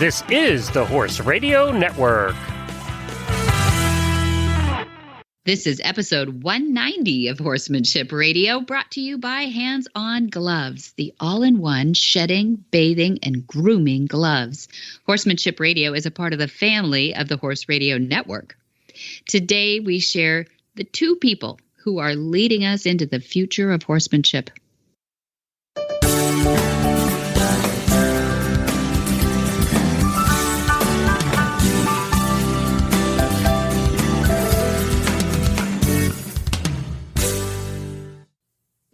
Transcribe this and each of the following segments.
This is the Horse Radio Network. This is episode 190 of Horsemanship Radio, brought to you by Hands On Gloves, the all-in-one shedding, bathing, and grooming gloves. Horsemanship Radio is a part of the family of the Horse Radio Network. Today, we share the two people who are leading us into the future of horsemanship.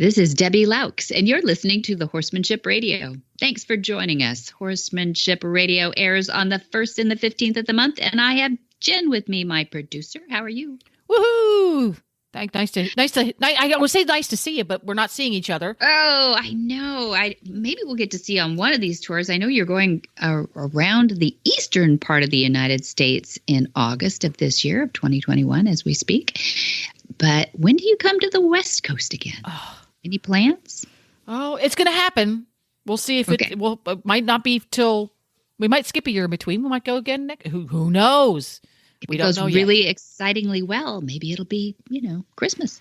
This is Debbie Laux, and you're listening to the Horsemanship Radio. Thanks for joining us. Horsemanship Radio airs on the 1st and the 15th of the month, and I have Jen with me, my producer. How are you? Woohoo! I would say nice to see you, but we're not seeing each other. Oh, I know. Maybe we'll get to see you on one of these tours. I know you're going around the eastern part of the United States in August of this year, of 2021, as we speak. But when do you come to the West Coast again? Oh. Any plans? Oh, it's going to happen. We'll see if it might not be till we might skip a year in between. We might go again next. Who knows? If it goes really excitingly well, maybe it'll be, Christmas.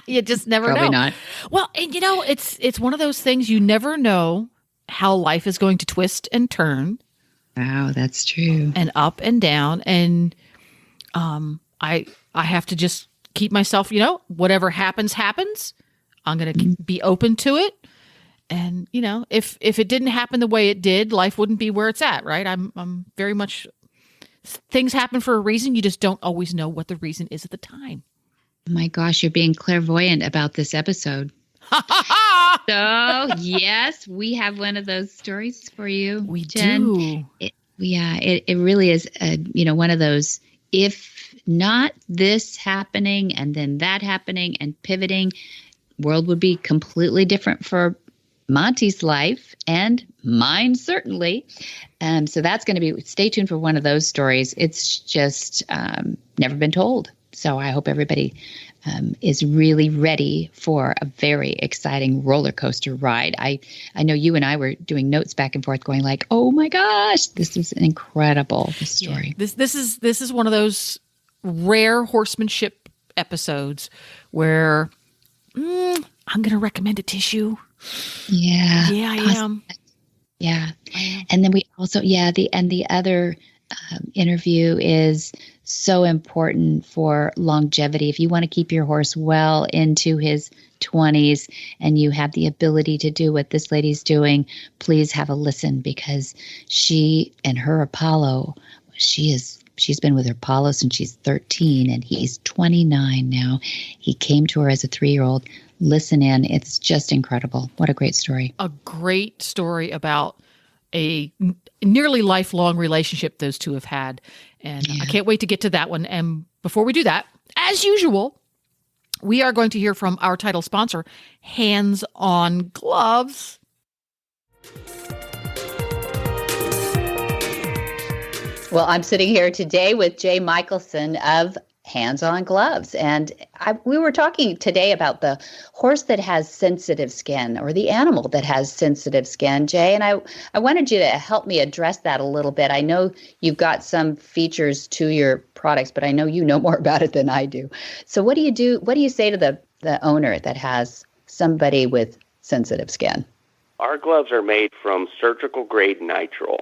You just never know. Probably not. Well, and it's one of those things you never know how life is going to twist and turn. Wow, that's true. And up and down. And I have to just keep myself, whatever happens. I'm going to be open to it. And, if it didn't happen the way it did, life wouldn't be where it's at, right? I'm very much, things happen for a reason. You just don't always know what the reason is at the time. Oh my gosh, you're being clairvoyant about this episode. So, yes, we have one of those stories for you. We Jen. do. It really is, one of those, if not this happening and then that happening and pivoting, world would be completely different for Monty's life and mine, certainly. So that's going to be, stay tuned for one of those stories. It's just never been told. So I hope everybody is really ready for a very exciting roller coaster ride. I know you and I were doing notes back and forth going like, oh my gosh, this is incredible, this story. Yeah, this is one of those rare horsemanship episodes where I'm going to recommend a tissue. Yeah. Yeah, I am. Yeah. And then we also, the other interview is so important for longevity. If you want to keep your horse well into his 20s and you have the ability to do what this lady's doing, please have a listen, because she and her Apollo, she's been with her Apollo since she's 13 and he's 29 now. He came to her as a 3-year-old. Listen in. It's just incredible. What a great story. A great story about a nearly lifelong relationship those two have had. And I can't wait to get to that one. And before we do that, as usual, we are going to hear from our title sponsor, Hands On Gloves. Well, I'm sitting here today with Jay Michelson of Hands On Gloves. And we were talking today about the horse that has sensitive skin, or the animal that has sensitive skin, Jay. And I wanted you to help me address that a little bit. I know you've got some features to your products, but I know you know more about it than I do. So what do you do? What do you say to the owner that has somebody with sensitive skin? Our gloves are made from surgical grade nitrile.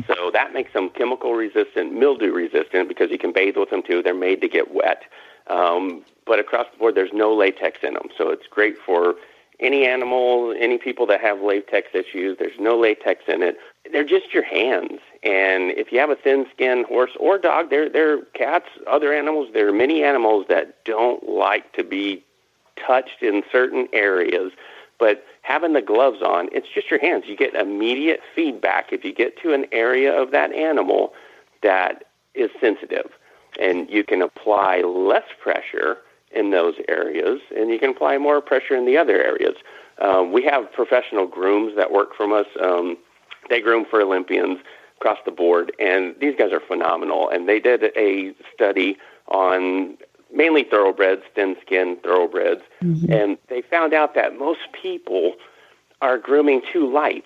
So that makes them chemical resistant, mildew resistant, because you can bathe with them too. They're made to get wet. But across the board, there's no latex in them. So it's great for any animal, any people that have latex issues. There's no latex in it. They're just your hands. And if you have a thin-skinned horse or dog, they're cats, other animals. There are many animals that don't like to be touched in certain areas. But having the gloves on, it's just your hands. You get immediate feedback if you get to an area of that animal that is sensitive. And you can apply less pressure in those areas, and you can apply more pressure in the other areas. We have professional grooms that work from us. They groom for Olympians across the board, and these guys are phenomenal. And they did a study on mainly thoroughbreds, thin-skinned thoroughbreds, and they found out that most people are grooming too light.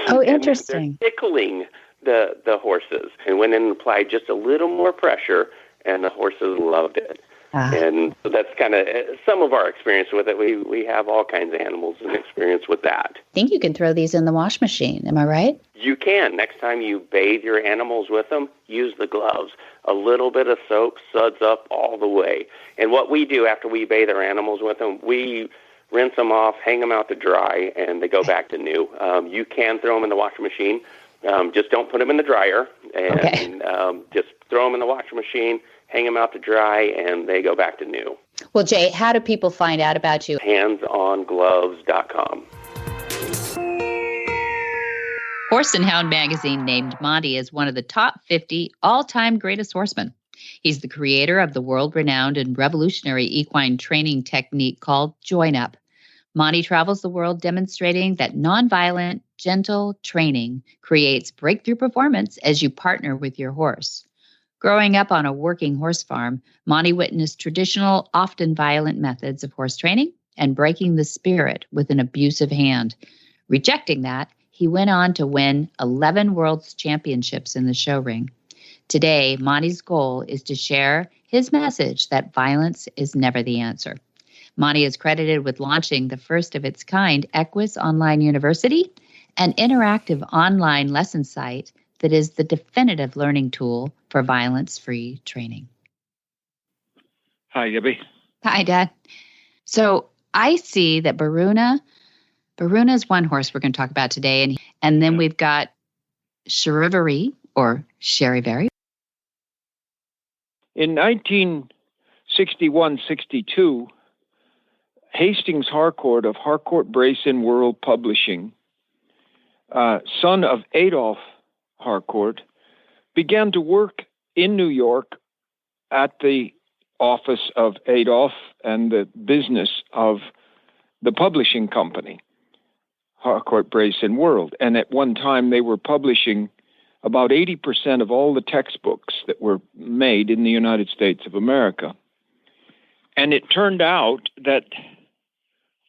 Oh, interesting. They're tickling the horses, and went in and applied just a little more pressure, and the horses loved it. And so that's kind of some of our experience with it. We have all kinds of animals and experience with that. I think you can throw these in the wash machine. Am I right? You can. Next time you bathe your animals with them, use the gloves. A little bit of soap suds up all the way. And what we do after we bathe our animals with them, we rinse them off, hang them out to dry, and they go back to new. You can throw them in the washing machine. Just don't put them in the dryer. And just throw them in the washing machine, hang them out to dry, and they go back to new. Well, Jay, how do people find out about you? handsongloves.com. Horse and Hound magazine named Monty as one of the top 50 all-time greatest horsemen. He's the creator of the world-renowned and revolutionary equine training technique called Join Up. Monty travels the world demonstrating that nonviolent, gentle training creates breakthrough performance as you partner with your horse. Growing up on a working horse farm, Monty witnessed traditional, often violent methods of horse training and breaking the spirit with an abusive hand. Rejecting that, he went on to win 11 World Championships in the show ring. Today, Monty's goal is to share his message that violence is never the answer. Monty is credited with launching the first of its kind Equus Online University, an interactive online lesson site that is the definitive learning tool for violence-free training. Hi, Gibby. Hi, Dad. So I see that Baruna is one horse we're going to talk about today, and then we've got Sharivari or Sharivari. In 1961-62, Hastings Harcourt of Harcourt Brace World Publishing, son of Adolph Harcourt, began to work in New York at the office of Adolph and the business of the publishing company, Harcourt Brace World. And at one time, they were publishing about 80% of all the textbooks that were made in the United States of America. And it turned out that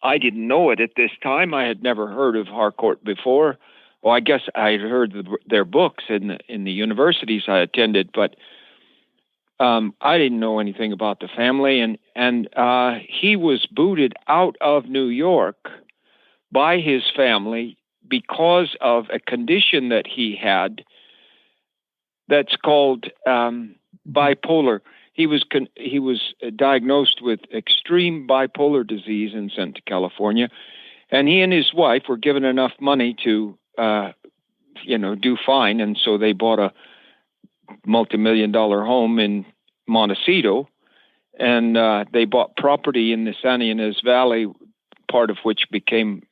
I didn't know it at this time. I had never heard of Harcourt before. Well, I guess I had heard their books in the universities I attended, but I didn't know anything about the family. And he was booted out of New York by his family because of a condition that he had that's called bipolar. He was diagnosed with extreme bipolar disease and sent to California, and he and his wife were given enough money to do fine, and so they bought a multi-million-dollar home in Montecito, and they bought property in the Santa Ynez Valley, part of which became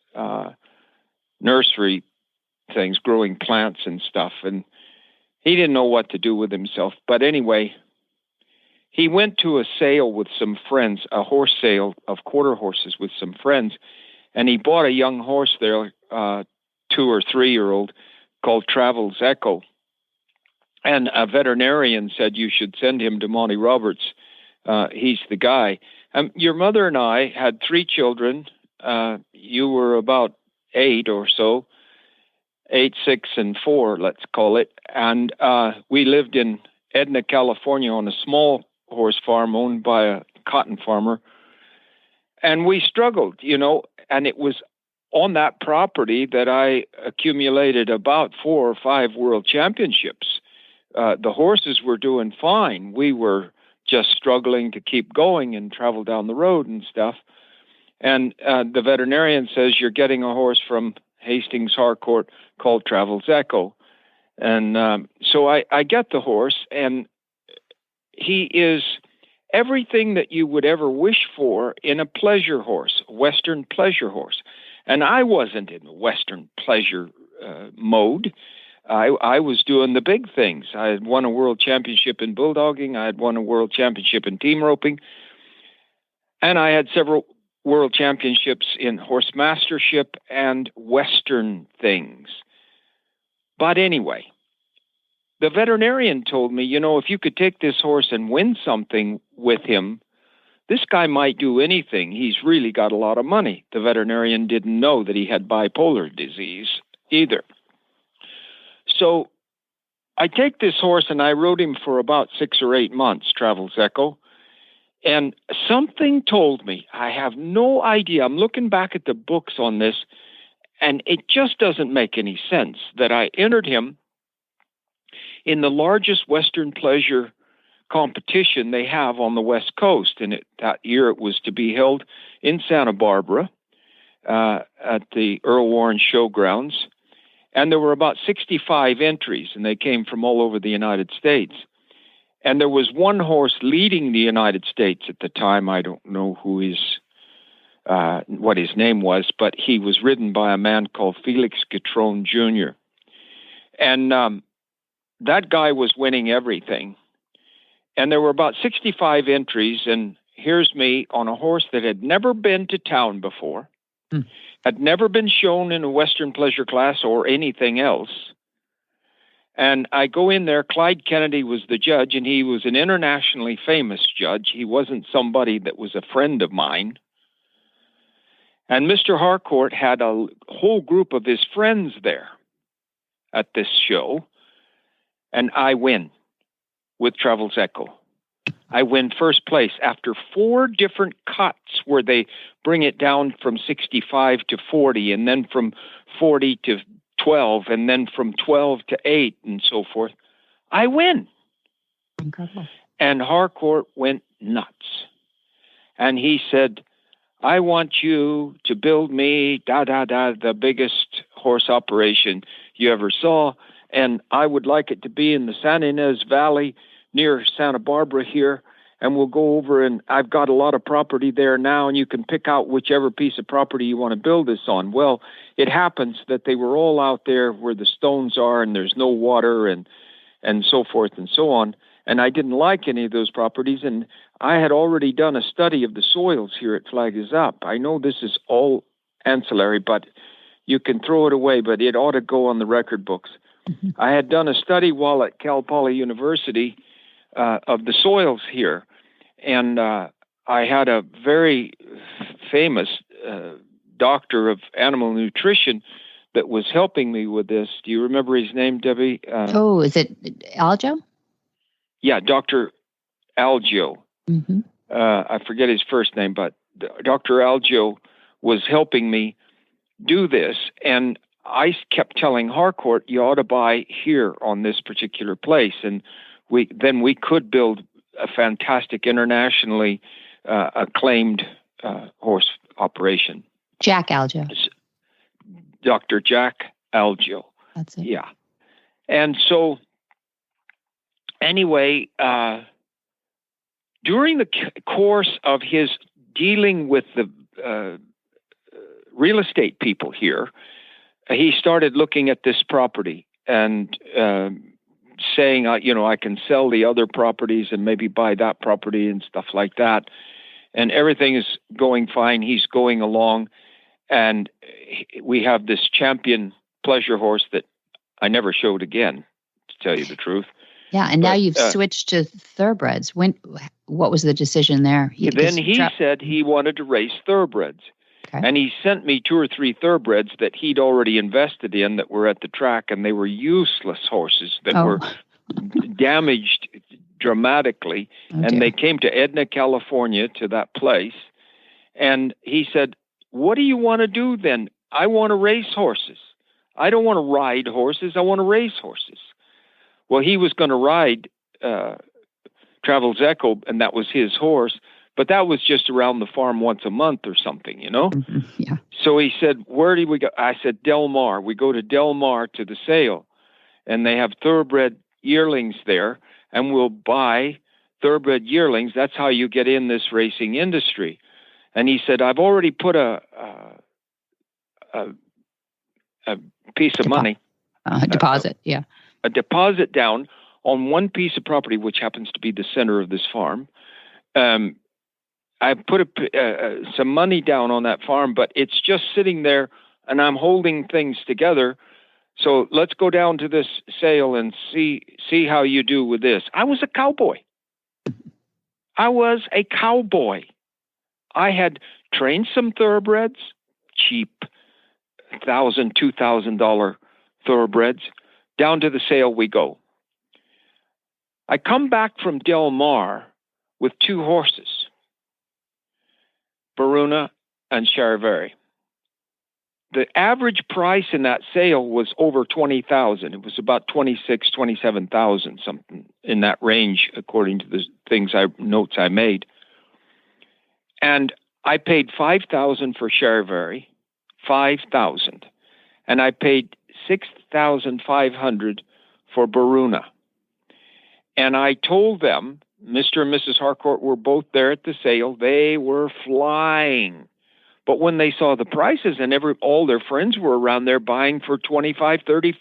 nursery things, growing plants and stuff, and he didn't know what to do with himself. But anyway, he went to a sale with some friends, a horse sale of quarter horses with some friends, and he bought a young horse there, 2 or 3 year old, called Travel's Echo. And a veterinarian said you should send him to Monty Roberts. He's the guy. Your mother and I had 3 children. You were about 8 or so, 8, 6, and 4, let's call it. And we lived in Edna, California, on a small horse farm owned by a cotton farmer. And we struggled, and it was on that property that I accumulated about 4 or 5 world championships. The horses were doing fine. We were just struggling to keep going and travel down the road and stuff. And the veterinarian says, you're getting a horse from Hastings Harcourt called Travel's Echo. And so I get the horse, and he is everything that you would ever wish for in a pleasure horse, a Western pleasure horse. And I wasn't in the Western pleasure mode. I was doing the big things. I had won a world championship in bulldogging. I had won a world championship in team roping. And I had several world championships in horse mastership and Western things. But anyway, the veterinarian told me, if you could take this horse and win something with him, this guy might do anything. He's really got a lot of money. The veterinarian didn't know that he had bipolar disease. either. So I take this horse and I rode him for about 6 or 8 months, Travels Echo. And something told me, I have no idea. I'm looking back at the books on this, and it just doesn't make any sense that I entered him in the largest Western pleasure competition they have on the West Coast. And that year it was to be held in Santa Barbara at the Earl Warren Showgrounds. And there were about 65 entries, and they came from all over the United States. And there was one horse leading the United States at the time. I don't know what his name was, but he was ridden by a man called Felix Gatrone Jr. And that guy was winning everything. And there were about 65 entries, and here's me on a horse that had never been to town before, had never been shown in a Western pleasure class or anything else. And I go in there. Clyde Kennedy was the judge, and he was an internationally famous judge. He wasn't somebody that was a friend of mine. And Mr. Harcourt had a whole group of his friends there at this show, and I win with Travels Echo. I win first place after 4 different cuts where they bring it down from 65 to 40, and then from 40 to 12, and then from 12 to 8, and so forth. I win. Incredible. And Harcourt went nuts. And he said, I want you to build me, the biggest horse operation you ever saw, and I would like it to be in the San Ynez Valley near Santa Barbara here, and we'll go over, and I've got a lot of property there now, and you can pick out whichever piece of property you want to build this on. Well, it happens that they were all out there where the stones are, and there's no water, and so forth and so on, and I didn't like any of those properties, and I had already done a study of the soils here at Flag is Up. I know this is all ancillary, but you can throw it away, but it ought to go on the record books. Mm-hmm. I had done a study while at Cal Poly University of the soils here. And I had a very famous doctor of animal nutrition that was helping me with this. Do you remember his name, Debbie? Is it Aljo? Yeah, Dr. Aljo. Mm-hmm. I forget his first name, but Dr. Aljo was helping me do this. And I kept telling Harcourt, you ought to buy here on this particular place. And we could build a fantastic, internationally acclaimed horse operation. Jack Aljo. Dr. Jack Aljo. That's it. Yeah. And so, anyway, during the course of his dealing with the real estate people here, he started looking at this property and saying, I can sell the other properties and maybe buy that property and stuff like that. And everything is going fine. He's going along. And we have this champion pleasure horse that I never showed again, to tell you the truth. Yeah, and now you've switched to thoroughbreds. What was the decision there? He said he wanted to race thoroughbreds. Okay. And he sent me 2 or 3 thoroughbreds that he'd already invested in that were at the track, and they were useless horses that were damaged dramatically. And they came to Edna, California, to that place. And he said, what do you want to do then? I want to race horses. I don't want to ride horses. I want to race horses. Well, he was going to ride Travels Echo, and that was his horse. But that was just around the farm once a month or something, Mm-hmm. Yeah. So he said, where do we go? I said, Del Mar. We go to Del Mar to the sale, and they have thoroughbred yearlings there, and we'll buy thoroughbred yearlings. That's how you get in this racing industry. And he said, I've already put a piece of money. A deposit, yeah. A deposit down on one piece of property, which happens to be the center of this farm. I put some money down on that farm, but it's just sitting there, and I'm holding things together. So let's go down to this sale and see how you do with this. I was a cowboy. I had trained some thoroughbreds, cheap $1,000, $2,000 thoroughbreds. Down to the sale we go. I come back from Del Mar with 2 horses, Baruna and Sharivari. The average price in that sale was over $20,000. It was about $26,000, $27,000, something in that range, according to the notes I made. And I paid $5,000 for Sharivari, $5,000, and I paid $6,500 for Baruna. And I told them, Mr. and Mrs. Harcourt were both there at the sale. They were flying. But when they saw the prices and all their friends were around there buying for $25,000, $30,000,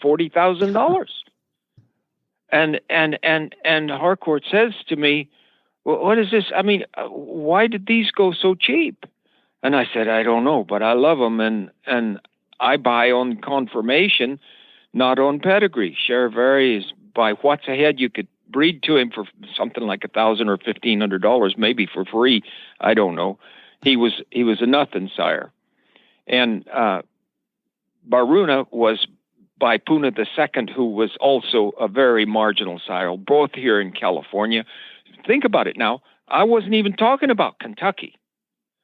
$40,000. And Harcourt says to me, well, what is this? I mean, why did these go so cheap? And I said, I don't know, but I love them. And I buy on confirmation, not on pedigree. Sharivari is by what's ahead. You could breed to him for something like $1,000 or $1,500, maybe for free. I don't know. He was a nothing sire. And Baruna was by Puna II, who was also a very marginal sire, both here in California. Think about it now. I wasn't even talking about Kentucky.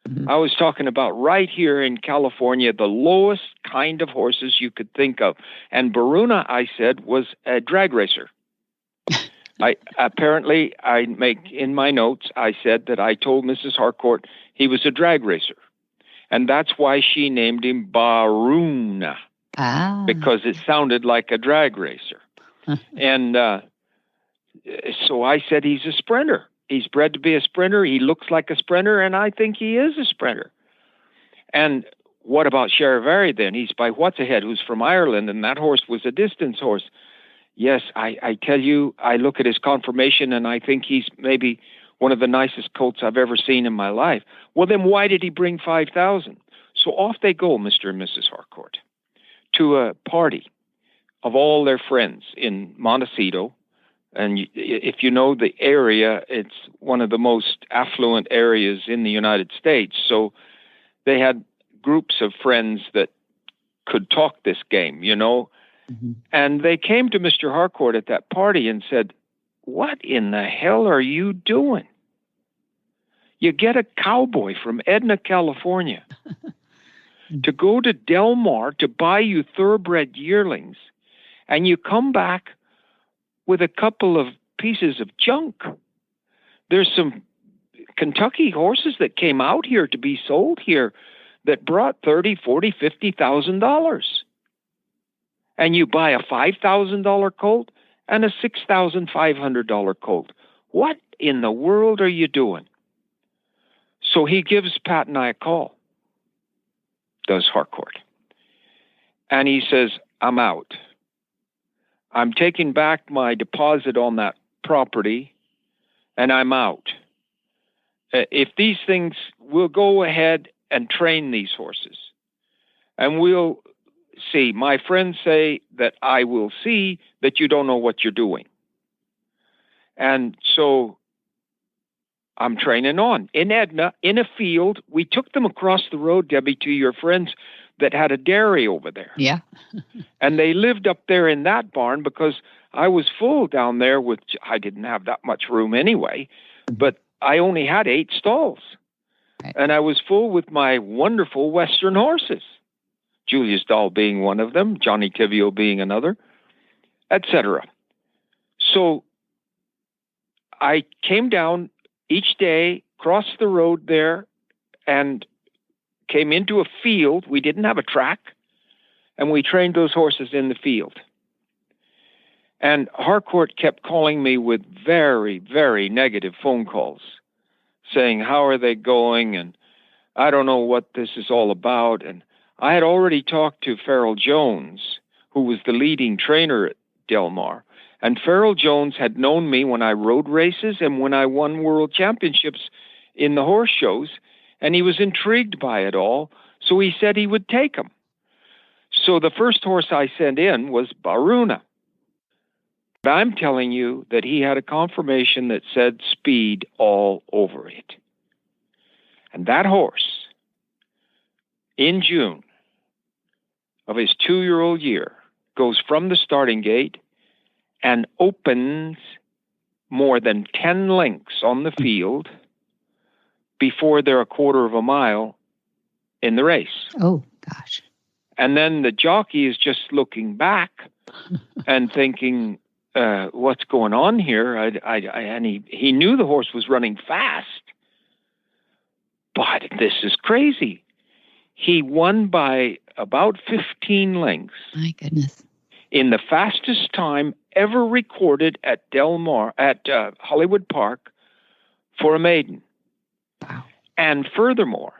Mm-hmm. I was talking about right here in California, the lowest kind of horses you could think of. And Baruna, I said, was a drag racer. I make in my notes, I said that I told Mrs. Harcourt he was a drag racer. And that's why she named him Baruna, because it sounded like a drag racer. And so I said he's a sprinter. He's bred to be a sprinter. He looks like a sprinter, and I think he is a sprinter. And what about Sharivari then? He's by What's Ahead, who's from Ireland, and that horse was a distance horse. Yes, I tell you, I look at his conformation, and I think he's maybe one of the nicest colts I've ever seen in my life. Well, then why did he bring $5,000? So off they go, Mr. and Mrs. Harcourt, to a party of all their friends in Montecito. And if you know the area, it's one of the most affluent areas in the United States. So they had groups of friends that could talk this game, you know. Mm-hmm. And they came to Mr. Harcourt at that party and said, what in the hell are you doing? You get a cowboy from Edna, California to go to Del Mar to buy you thoroughbred yearlings, and you come back with a couple of pieces of junk. There's some Kentucky horses that came out here to be sold here that brought $30,000, $40,000, $50,000. And you buy a $5,000 colt and a $6,500 colt. What in the world are you doing? So he gives Pat and I a call, does Harcourt. And he says, I'm out. I'm taking back my deposit on that property, and I'm out. If these things, we'll go ahead and train these horses, and we'll see. My friends say that I will see that you don't know what you're doing. And so I'm training on. In Edna, in a field, we took them across the road, Debbie, to your friends that had a dairy over there. Yeah. And they lived up there in that barn because I was full down there with, I didn't have that much room anyway, but I only had 8 stalls. Right. And I was full with my wonderful Western horses, Julius Dahl being one of them, Johnny Tivio being another, etc. So I came down each day, crossed the road there, and came into a field. We didn't have a track, and we trained those horses in the field. And Harcourt kept calling me with very, very negative phone calls, saying, how are they going? And I don't know what this is all about. And I had already talked to Farrell Jones, who was the leading trainer at Del Mar. And Farrell Jones had known me when I rode races and when I won world championships in the horse shows, and he was intrigued by it all, so he said he would take him. So the first horse I sent in was Baruna. But I'm telling you that he had a confirmation that said speed all over it. And that horse, in June, of his 2-year-old year, goes from the starting gate and opens more than 10 lengths on the field before they're a quarter of a mile in the race. Oh, gosh. And then the jockey is just looking back and thinking, what's going on here? And he knew the horse was running fast. But this is crazy. He won by about 15 lengths. My goodness. In the fastest time ever recorded at Hollywood Park for a maiden. Wow. And furthermore,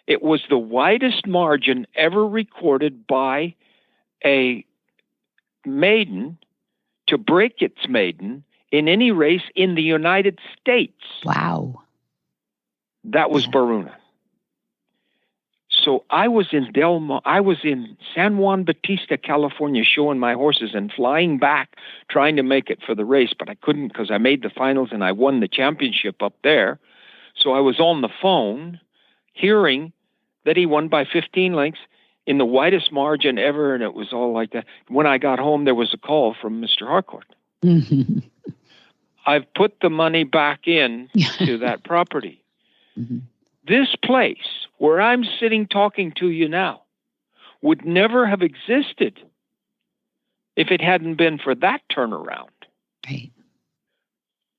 it was the widest margin ever recorded by a maiden to break its maiden in any race in the United States. Wow. That was Baruna. So I was in San Juan Bautista, California, showing my horses and flying back, trying to make it for the race, but I couldn't because I made the finals and I won the championship up there. So I was on the phone hearing that he won by 15 lengths in the widest margin ever, and it was all like that. When I got home, there was a call from Mr. Harcourt. I've put the money back in to that property. Mm-hmm. This place where I'm sitting talking to you now would never have existed if it hadn't been for that turnaround. Right.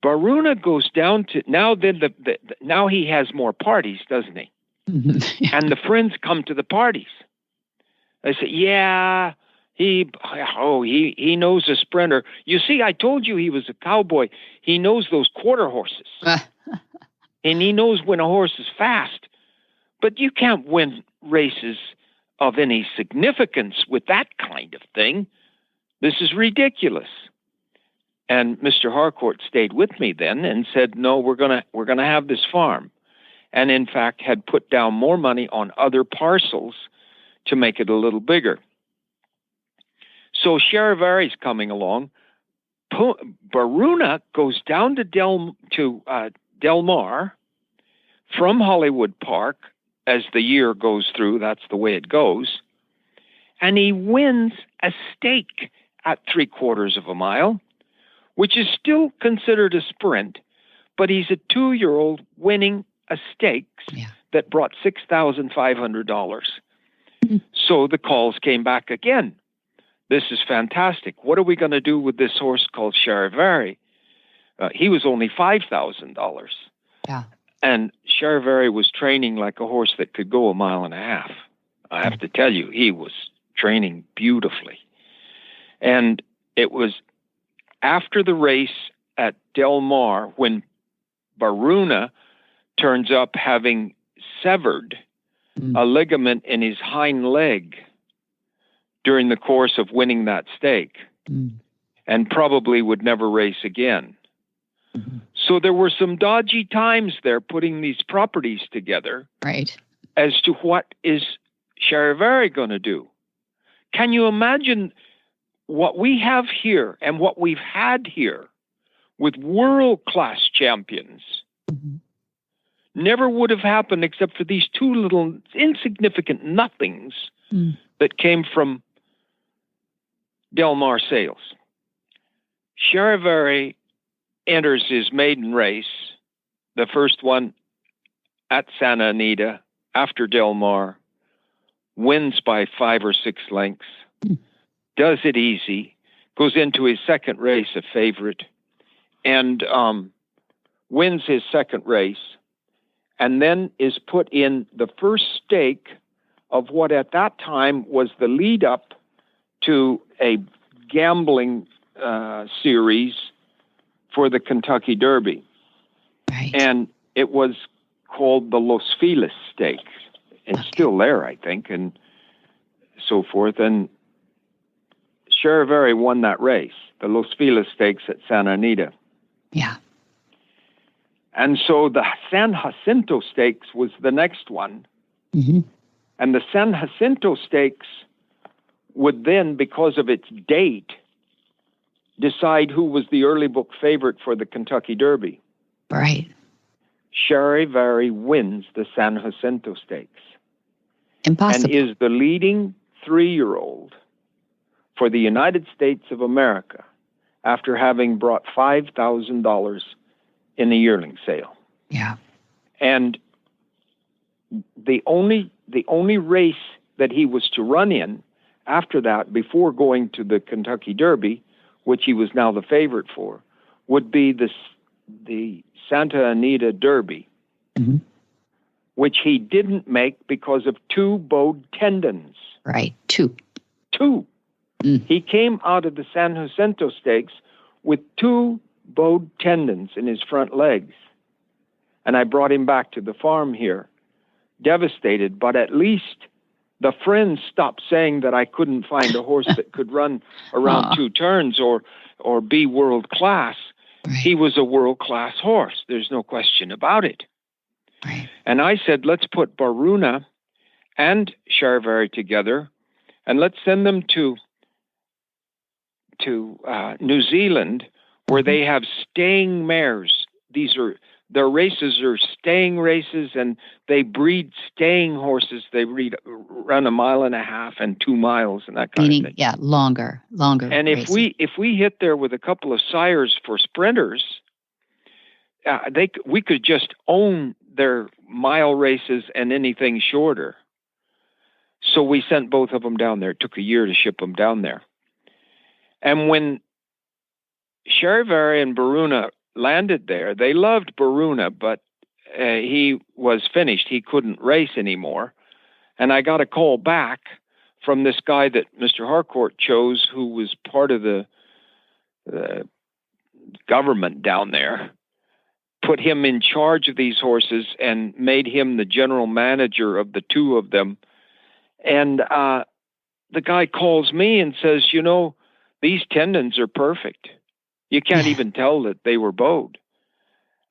Baruna goes down to now he has more parties, doesn't he? And the friends come to the parties. I say, yeah, he knows a sprinter. You see, I told you he was a cowboy. He knows those quarter horses. And he knows when a horse is fast. But you can't win races of any significance with that kind of thing. This is ridiculous. And Mr. Harcourt stayed with me then and said, no, we're gonna have this farm. And in fact had put down more money on other parcels to make it a little bigger. So Charivari's coming along. Baruna goes down to Del Mar from Hollywood Park as the year goes through. That's the way it goes. And he wins a stake at 3/4 of a mile, which is still considered a sprint, but he's a 2-year-old winning a stakes that brought $6,500. So the calls came back again. This is fantastic. What are we going to do with this horse called Sharivari? He was only $5,000. Yeah. And Sharivari was training like a horse that could go 1.5 miles. I have to tell you, he was training beautifully. And it was after the race at Del Mar when Baruna turns up having severed a ligament in his hind leg during the course of winning that stake and probably would never race again. So there were some dodgy times there putting these properties together. Right. As to what is Sharivari going to do. Can you imagine what we have here and what we've had here with world-class champions? Never would have happened except for these two little insignificant nothings that came from Del Mar sales. Sharivari enters his maiden race, the first one at Santa Anita after Del Mar, wins by 5 or 6 lengths, does it easy, goes into his second race a favorite, and wins his second race, and then is put in the first stake of what at that time was the lead up to a gambling series for the Kentucky Derby. Right. And it was called the Los Feliz Stakes. It's still there, I think, and so forth. And Sharivari won that race, the Los Feliz Stakes at Santa Anita. Yeah. And so the San Jacinto Stakes was the next one. And the San Jacinto Stakes would then, because of its date, decide who was the early book favorite for the Kentucky Derby. Right. Sharivari wins the San Jacinto Stakes. Impossible. And is the leading 3-year-old for the United States of America after having brought $5,000 in the yearling sale. Yeah. And the only race that he was to run in after that, before going to the Kentucky Derby, which he was now the favorite for, would be the Santa Anita Derby, which he didn't make because of 2 bowed tendons. Right. 2. He came out of the San Jacinto Stakes with 2 bowed tendons in his front legs. And I brought him back to the farm here, devastated, but at least the friends stopped saying that I couldn't find a horse that could run around 2 turns or be world class. Right. He was a world class horse. There's no question about it. Right. And I said, let's put Baruna and Sharivari together, and let's send them to New Zealand, where they have staying mares. Their races are staying races, and they breed staying horses. They run 1.5 miles and 2 miles and that kind of thing. Yeah, longer. And races. if we hit there with a couple of sires for sprinters, we could just own their mile races and anything shorter. So we sent both of them down there. It took a year to ship them down there. And when Sharivari and Baruna landed there, they loved Baruna, but he was finished. He couldn't race anymore. And I got a call back from this guy that Mr. Harcourt chose, who was part of the government down there, put him in charge of these horses and made him the general manager of the 2 of them. And the guy calls me and says, these tendons are perfect. You can't even tell that they were bowed.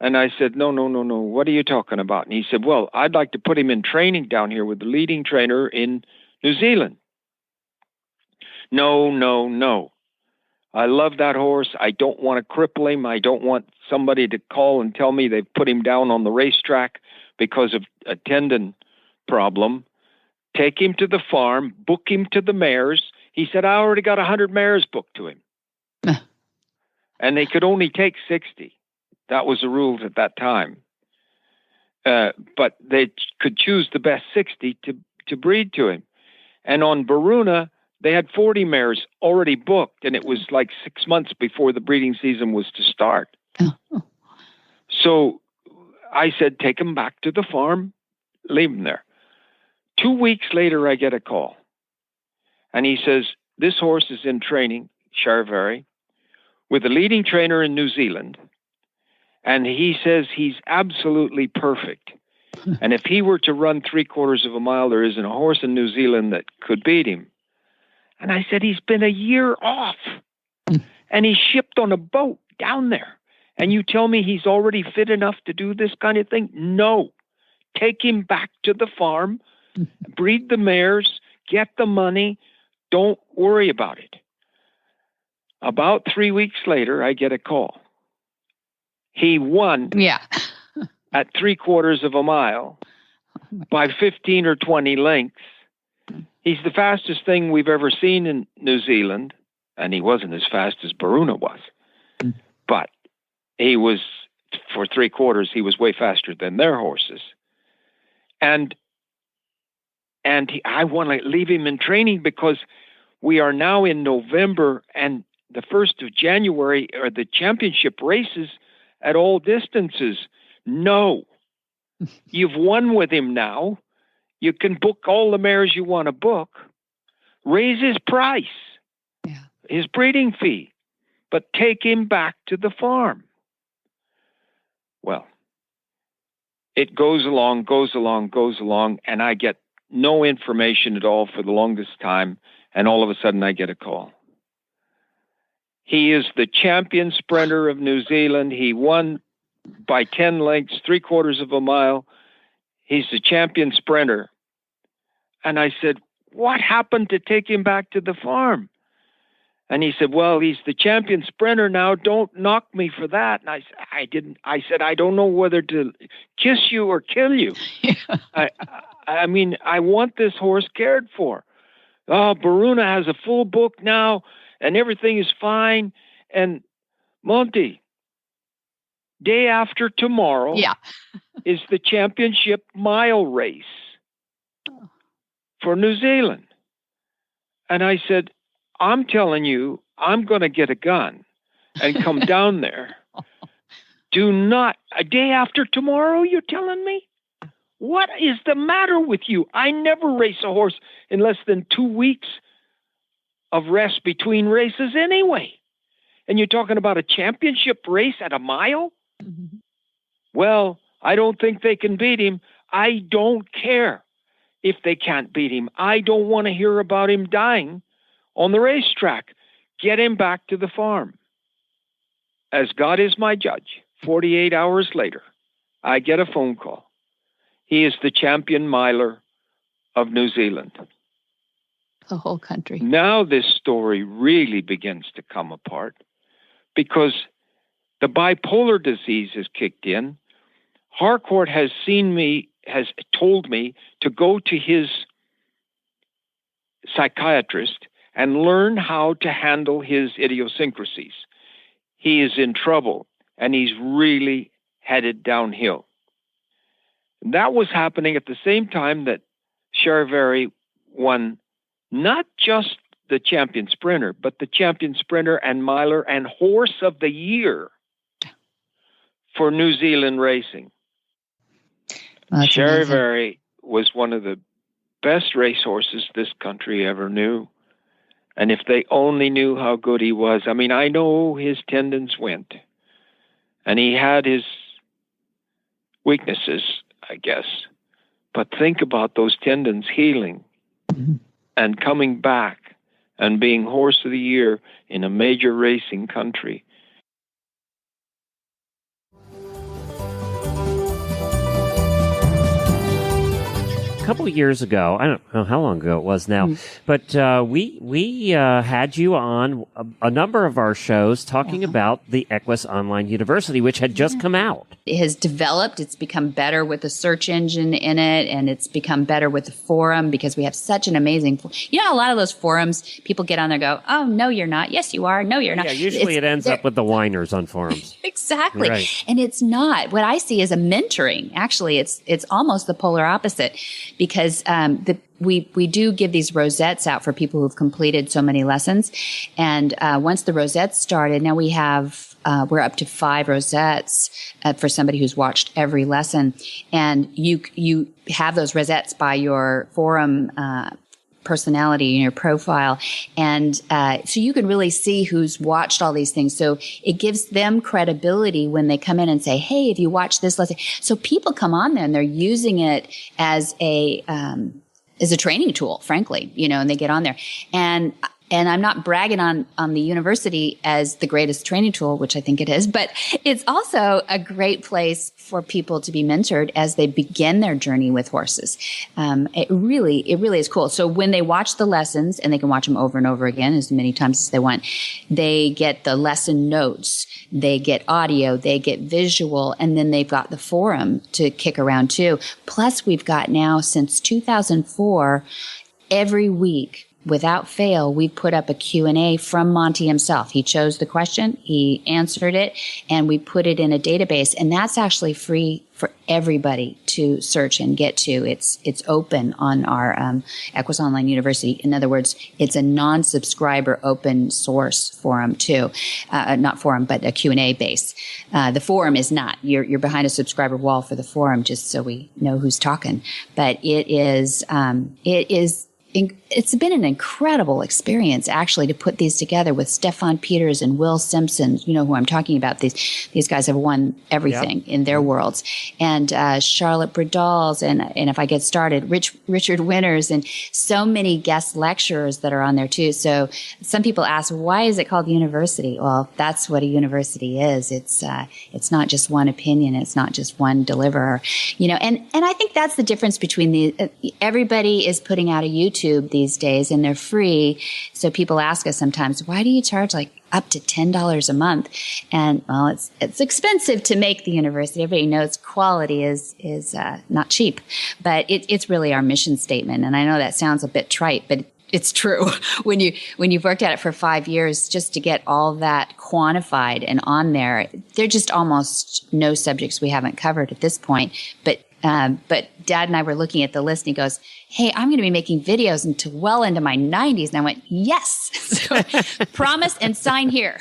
And I said, no. What are you talking about? And he said, well, I'd like to put him in training down here with the leading trainer in New Zealand. No. I love that horse. I don't want to cripple him. I don't want somebody to call and tell me they've put him down on the racetrack because of a tendon problem. Take him to the farm, book him to the mares. He said, I already got 100 mares booked to him. And they could only take 60. That was the rules at that time. But they could choose the best 60 to breed to him. And on Baruna, they had 40 mares already booked, and it was like 6 months before the breeding season was to start. So I said, take him back to the farm, leave him there. 2 weeks later, I get a call. And he says, this horse is in training, Sharivari, with a leading trainer in New Zealand. And he says he's absolutely perfect. And if he were to run 3/4 mile, there isn't a horse in New Zealand that could beat him. And I said, he's been a year off. And he's shipped on a boat down there. And you tell me he's already fit enough to do this kind of thing? No. Take him back to the farm, breed the mares, get the money. Don't worry about it. About 3 weeks later, I get a call. He won at 3/4 mile by 15 or 20 lengths. He's the fastest thing we've ever seen in New Zealand, and he wasn't as fast as Baruna was. But he was, for 3/4, he was way faster than their horses. And I want to leave him in training because we are now in November, and the 1st of January are the championship races at all distances. No. You've won with him now. You can book all the mares you want to book. Raise his price, his breeding fee, but take him back to the farm. Well, it goes along, and I get no information at all for the longest time, and all of a sudden I get a call. He is the champion sprinter of New Zealand. He won by 10 lengths, 3/4 mile. He's the champion sprinter. And I said, what happened to take him back to the farm? And he said, well, he's the champion sprinter now. Don't knock me for that. And I said, I don't know whether to kiss you or kill you. I mean, I want this horse cared for. Oh, Baruna has a full book now, and everything is fine. And Monty, day after tomorrow is the championship mile race for New Zealand. And I said, I'm telling you, I'm going to get a gun and come down there. Do not, a day after tomorrow, you're telling me? What is the matter with you? I never race a horse in less than 2 weeks of rest between races anyway. And you're talking about a championship race at a mile? Mm-hmm. Well, I don't think they can beat him. I don't care if they can't beat him. I don't want to hear about him dying on the racetrack. Get him back to the farm. As God is my judge, 48 hours later, I get a phone call. He is the champion miler of New Zealand. The whole country. Now this story really begins to come apart because the bipolar disease has kicked in. Harcourt has told me to go to his psychiatrist and learn how to handle his idiosyncrasies. He is in trouble, and he's really headed downhill. And that was happening at the same time that Sharivari won not just the champion sprinter, but the champion sprinter and miler and horse of the year for New Zealand racing. Sharivari was one of the best racehorses this country ever knew. And if they only knew how good he was. I mean, I know his tendons went. And he had his weaknesses, I guess. But think about those tendons healing and coming back and being horse of the year in a major racing country. A couple of years ago, I don't know how long ago it was now, but we had you on a number of our shows talking about the Equus Online University, which had just come out. It has developed. It's become better with the search engine in it, and it's become better with the forum because we have such an amazing. You know, a lot of those forums, people get on there, and go, "Oh no, you're not. Yes, you are. No, you're not." Yeah, usually it ends up with the whiners on forums. Exactly, right. And it's not. What I see is a mentoring. Actually, it's almost the polar opposite. Because we do give these rosettes out for people who've completed so many lessons, and once the rosettes started, now we have we're up to 5 rosettes for somebody who's watched every lesson, and you have those rosettes by your forum personality in your profile, and so you can really see who's watched all these things. So it gives them credibility when they come in and say, "Hey, have you watched this lesson?" So people come on there and they're using it as a training tool, frankly, and they get on there. And I'm not bragging on the university as the greatest training tool, which I think it is, but it's also a great place for people to be mentored as they begin their journey with horses. It really is cool. So when they watch the lessons, and they can watch them over and over again as many times as they want, they get the lesson notes, they get audio, they get visual, and then they've got the forum to kick around too. Plus we've got now since 2004, every week, without fail, we put up a Q&A from Monty himself. He chose the question, he answered it, and we put it in a database. And that's actually free for everybody to search and get to. It's open on our Equus Online University. In other words, it's a non-subscriber open source forum too. Not forum, but a Q&A base. The forum is not. You're behind a subscriber wall for the forum, just so we know who's talking. But it's been an incredible experience, actually, to put these together with Stefan Peters and Will Simpson. You know who I'm talking about. These guys have won everything in their worlds. And Charlotte Bradals, and if I get started, Richard Winters, and so many guest lecturers that are on there too. So some people ask, why is it called university? Well, that's what a university is. It's not just one opinion. It's not just one deliverer. And I think that's the difference between everybody is putting out a YouTube these days, and they're free. So people ask us sometimes, why do you charge like up to $10 a month? And well, it's expensive to make the university. Everybody knows quality is not cheap, but it's really our mission statement. And I know that sounds a bit trite, but It's true. When you've worked at it for 5 years, just to get all that quantified and on there, there are just almost no subjects we haven't covered at this point. But Dad and I were looking at the list, and he goes, "Hey, I'm going to be making videos until well into my 90s." And I went, "Yes." So promise and sign here.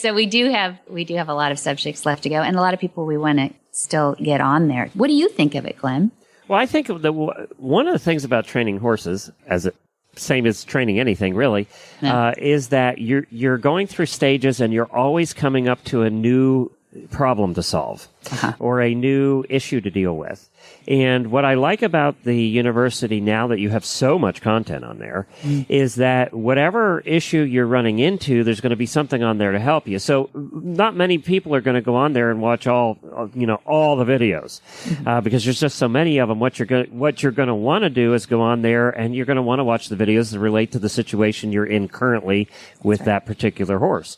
So we do have a lot of subjects left to go, and a lot of people we want to still get on there. What do you think of it, Glenn? Well, I think one of the things about training horses, same as training anything really, is that you're going through stages, and you're always coming up to a new problem to solve or a new issue to deal with. And what I like about the university now that you have so much content on there is that whatever issue you're running into, there's going to be something on there to help you. So not many people are going to go on there and watch all the videos because there's just so many of them. What you're going to want to do is go on there, and you're going to want to watch the videos that relate to the situation you're in currently with that particular horse.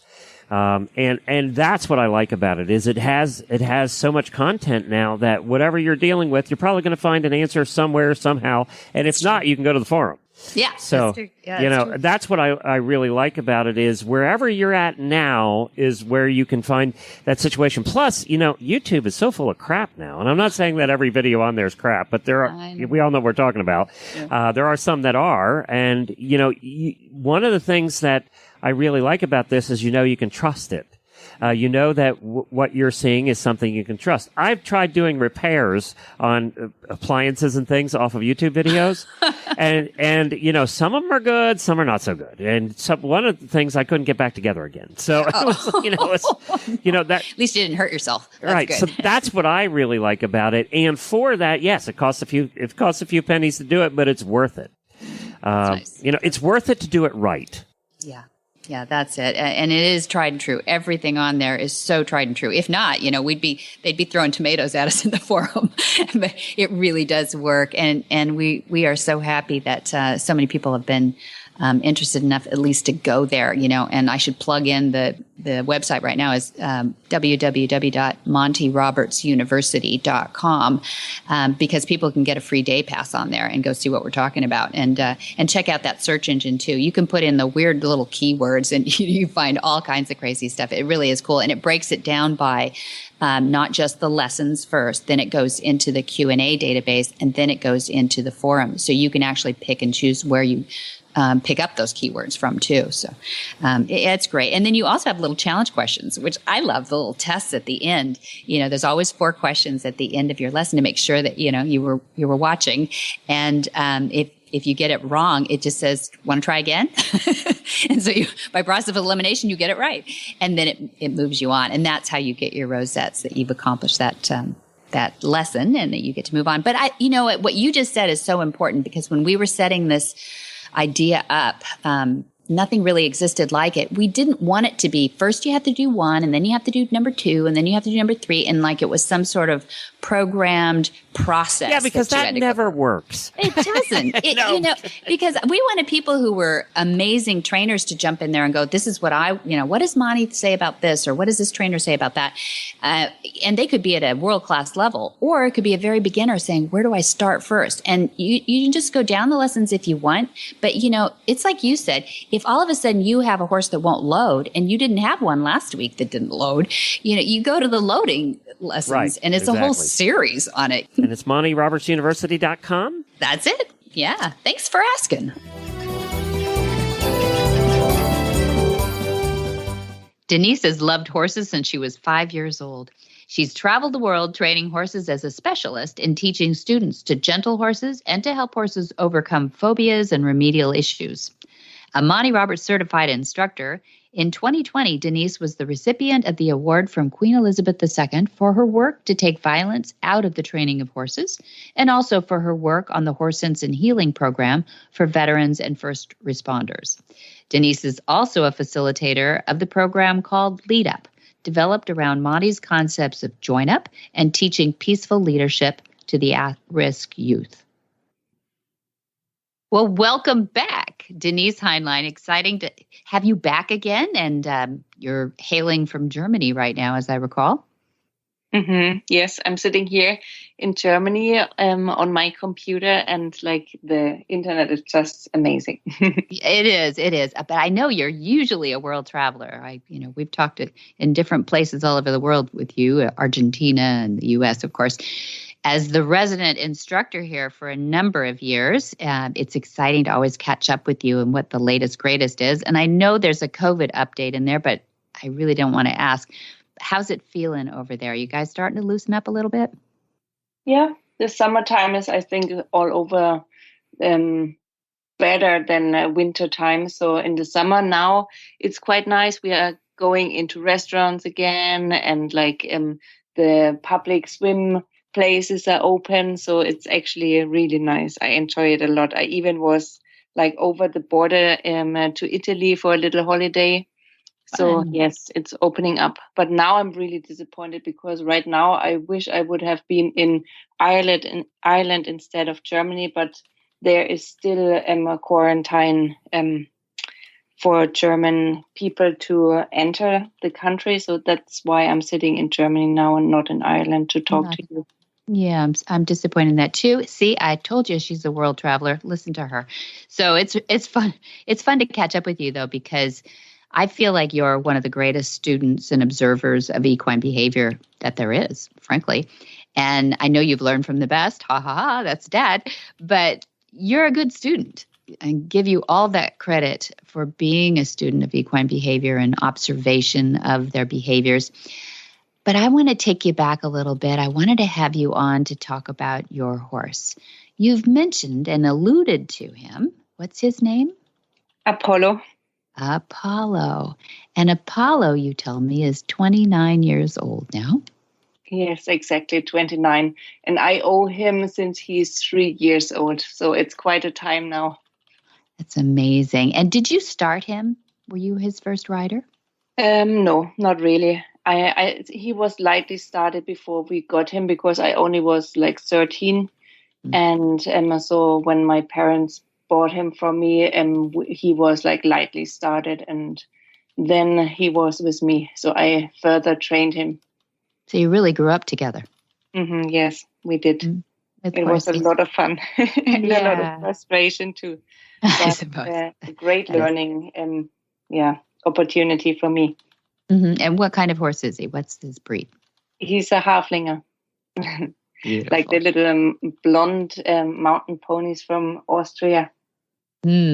And that's what I like about it, is it has so much content now that whatever you're dealing with, you're probably going to find an answer somewhere, somehow. And if not, you can go to the forum. Yeah. So, that's what I really like about it, is wherever you're at now is where you can find that situation. Plus, YouTube is so full of crap now. And I'm not saying that every video on there is crap, but we all know what we're talking about. Yeah. There are some that are. And, one of the things that I really like about this is, you can trust it. That what you're seeing is something you can trust. I've tried doing repairs on appliances and things off of YouTube videos, and some of them are good, some are not so good. And one of the things I couldn't get back together again. So that at least you didn't hurt yourself. That's right. Good. So that's what I really like about it. And for that, yes, it costs a few pennies to do it, but it's worth it. Nice. It's worth it to do it right. Yeah. Yeah, that's it. And it is tried and true. Everything on there is so tried and true. If not, they'd be throwing tomatoes at us in the forum. But it really does work. And we are so happy that so many people have been interested enough at least to go there, and I should plug in the website right now is www.montyrobertsuniversity.com because people can get a free day pass on there and go see what we're talking about, and check out that search engine too. You can put in the weird little keywords and you find all kinds of crazy stuff. It really is cool, and it breaks it down by not just the lessons first, then it goes into the Q&A database, and then it goes into the forum. So you can actually pick and choose where you pick up those keywords from too. So it's great. And then you also have little challenge questions, which I love, the little tests at the end. There's always 4 questions at the end of your lesson to make sure that, you were watching. And if you get it wrong, it just says, "Want to try again?" And so by process of elimination, you get it right. And then it moves you on. And that's how you get your rosettes, that you've accomplished that lesson and that you get to move on. But what you just said is so important, because when we were setting this idea up, nothing really existed like it. We didn't want it to be first you have to do 1, and then you have to do number 2, and then you have to do number 3, and like it was some sort of programmed process. Yeah, because that never works. It doesn't. No. Because we wanted people who were amazing trainers to jump in there and go, "This is what what does Monty say about this, or what does this trainer say about that?" And they could be at a world-class level, or it could be a very beginner saying, "Where do I start first?" And you can just go down the lessons if you want, but it's like you said, if all of a sudden you have a horse that won't load, and you didn't have one last week that didn't load, you go to the loading lessons, right, and it's a whole series on it. And it's MontyRobertsUniversity.com? That's it. Yeah. Thanks for asking. Denise has loved horses since she was 5 years old. She's traveled the world training horses as a specialist in teaching students to gentle horses and to help horses overcome phobias and remedial issues. A Monty Roberts certified instructor, in 2020, Denise was the recipient of the award from Queen Elizabeth II for her work to take violence out of the training of horses, and also for her work on the Horse Sense and Healing program for veterans and first responders. Denise is also a facilitator of the program called Lead Up, developed around Monty's concepts of join up and teaching peaceful leadership to the at-risk youth. Well, welcome back, Denise Heinlein. Exciting to have you back again. And you're hailing from Germany right now, as I recall. Yes, I'm sitting here in Germany on my computer, and like the internet is just amazing. It is. But I know you're usually a world traveler. We've talked in different places all over the world with you, Argentina and the U.S., of course. As the resident instructor here for a number of years, it's exciting to always catch up with you and what the latest, greatest is. And I know there's a COVID update in there, but I really don't want to ask. How's it feeling over there? Are you guys starting to loosen up a little bit? Yeah, the summertime is, I think, all over better than winter time. So in the summer now, it's quite nice. We are going into restaurants again, and like the public swim places are open. So it's actually really nice. I enjoy it a lot. I even was like over the border to Italy for a little holiday. So yes, it's opening up. But now I'm really disappointed because right now I wish I would have been in Ireland instead of Germany, but there is still a quarantine for German people to enter the country. So that's why I'm sitting in Germany now and not in Ireland to talk to you. Yeah, I'm disappointed in that too. See, I told you she's a world traveler. Listen to her. So it's fun. It's fun to catch up with you though, because I feel like you're one of the greatest students and observers of equine behavior that there is, frankly. And I know you've learned from the best. Ha ha ha, that's Dad. But you're a good student. I give you all that credit for being a student of equine behavior and observation of their behaviors. But I want to take you back a little bit. I wanted to have you on to talk about your horse. You've mentioned and alluded to him. What's his name? Apollo. Apollo. And Apollo, you tell me, is 29 years old now. Yes, exactly, 29. And I owe him since he's 3 years old. So it's quite a time now. That's amazing. And did you start him? Were you his first rider? No, not really. He was lightly started before we got him because I only was like 13. And so when my parents bought him from me, he was like lightly started, and then he was with me. So I further trained him. So you really grew up together. Yes, we did. It was a lot of fun and a lot of frustration too. I suppose. A great learning opportunity for me. And what kind of horse is he? What's his breed? He's a halflinger. Like the little blonde mountain ponies from Austria.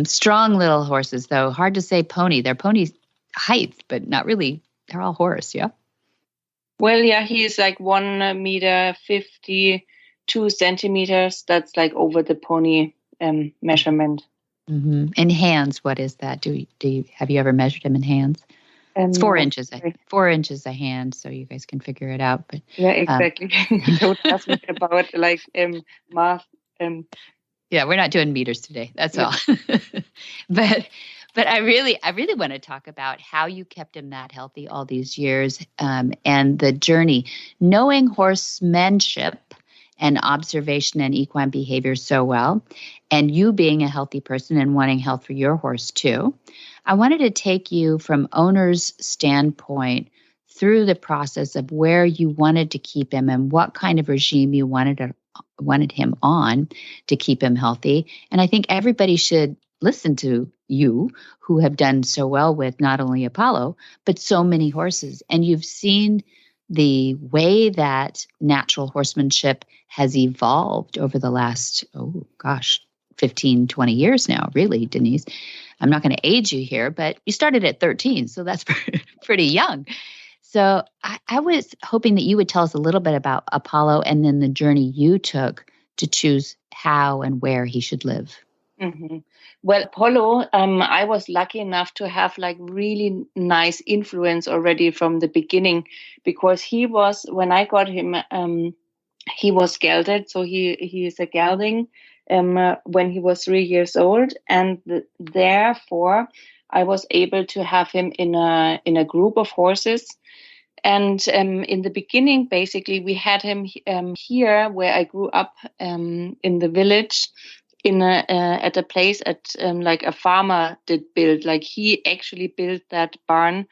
Strong little horses, though. Hard to say pony. They're pony height, but not really. They're all horse, yeah? Well, yeah, he's like 1 meter 52 centimeters. That's like over the pony measurement. In hands, what is that? Have you ever measured him in hands? It's 4 inches. 4 inches a hand, so you guys can figure it out. But yeah, exactly. Don't ask me about like math. Yeah, we're not doing meters today. That's all. But I really want to talk about how you kept him that healthy all these years, and the journey, knowing horsemanship and observation and equine behavior so well, and you being a healthy person and wanting health for your horse too. I wanted to take you from owner's standpoint through the process of where you wanted to keep him and what kind of regime you wanted him on to keep him healthy. And I think everybody should listen to you, who have done so well with not only Apollo, but so many horses. And you've seen the way that natural horsemanship has evolved over the last, 15, 20 years now, really, Denise. I'm not going to age you here, but you started at 13, so that's pretty young. So I was hoping that you would tell us a little bit about Apollo and then the journey you took to choose how and where he should live. Well, Apollo, I was lucky enough to have like really nice influence already from the beginning, because he was, when I got him, he was gelded. So he is a gelding when he was 3 years old. And therefore I was able to have him in a group of horses. And in the beginning, basically, we had him here where I grew up in the village, at a place like a farmer did build. Like he actually built that barn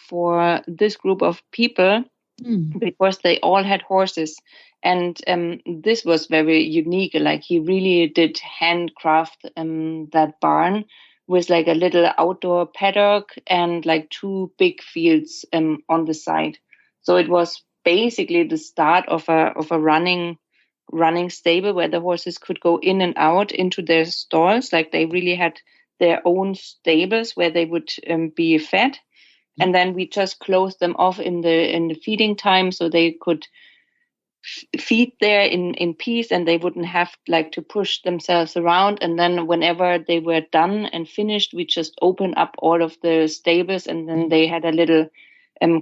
for this group of people. because they all had horses. And this was very unique. Like he really did handcraft that barn with like a little outdoor paddock and like 2 big fields on the side. So it was basically the start of a running stable where the horses could go in and out into their stalls. Like they really had their own stables where they would be fed. And then we just closed them off in the feeding time, so they could feed there in peace, and they wouldn't have like to push themselves around. And then whenever they were done and finished, we just opened up all of the stables, and then they had a little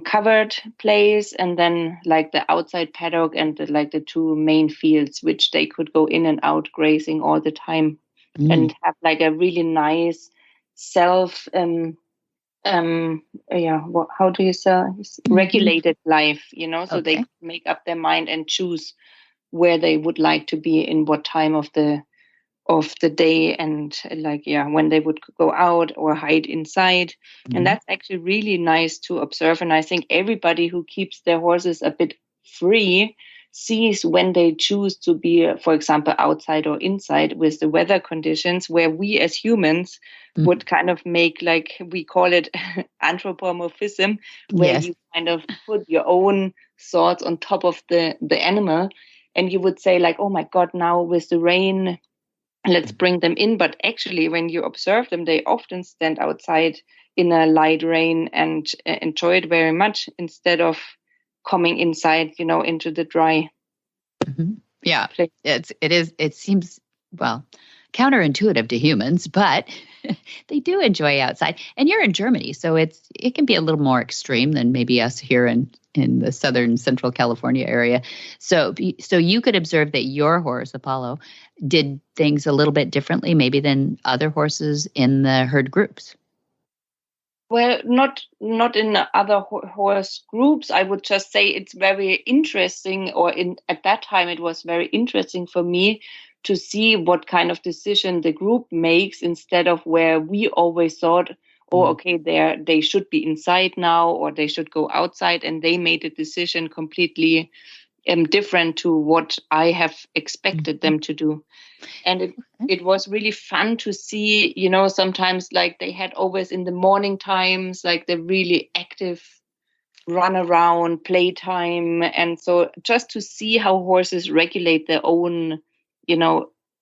covered place, and then like the outside paddock and the 2 main fields, which they could go in and out grazing all the time, and have like a really nice self how do you say, regulated life, so they make up their mind and choose where they would like to be in what time of the day, and when they would go out or hide inside. And that's actually really nice to observe. And I think everybody who keeps their horses a bit free sees when they choose to be, for example, outside or inside with the weather conditions, where we as humans would kind of make, like we call it anthropomorphism, where you kind of put your own thoughts on top of the animal, and you would say like, oh my God, now with the rain, let's bring them in. But actually, when you observe them, they often stand outside in a light rain and enjoy it very much, instead of coming inside, into the dry. Yeah, it seems, well, counterintuitive to humans, but they do enjoy outside. And you're in Germany, so it can be a little more extreme than maybe us here in the southern central California area. So you could observe that your horse, Apollo, did things a little bit differently maybe than other horses in the herd groups. Well, not in the other horse groups. I would just say it's very interesting, at that time it was very interesting for me to see what kind of decision the group makes, instead of where we always thought, okay, they should be inside now, or they should go outside, and they made a decision completely different to what I have expected them to do. And it was really fun to see, sometimes like they had always in the morning times, like the really active run around playtime. And so just to see how horses regulate their own,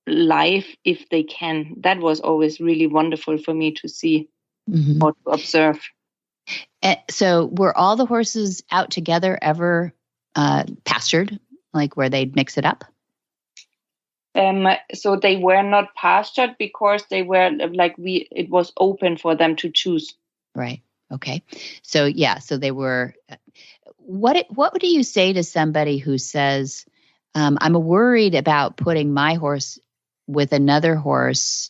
life if they can, that was always really wonderful for me to see or to observe. So were all the horses out together ever pastured, like where they'd mix it up? So they were not pastured because they were it was open for them to choose. Right. Okay. So they were. What do you say to somebody who says, I'm worried about putting my horse with another horse,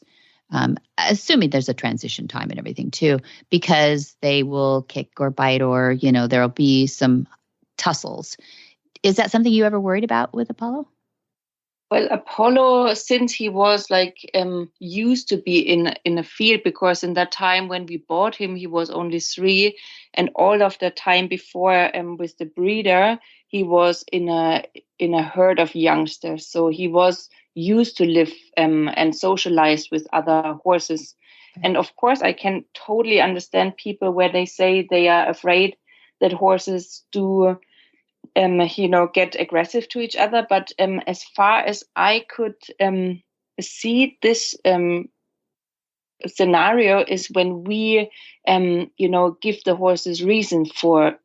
assuming there's a transition time and everything too, because they will kick or bite, or, there'll be some tussles. Is that something you ever worried about with Apollo? Well, Apollo, since he was used to be in a field, because in that time when we bought him, he was only 3, and all of the time before with the breeder, he was in a herd of youngsters. So he was used to live and socialize with other horses. And of course, I can totally understand people where they say they are afraid that horses do get aggressive to each other. But as far as I could see, this scenario is when we, give the horses reason for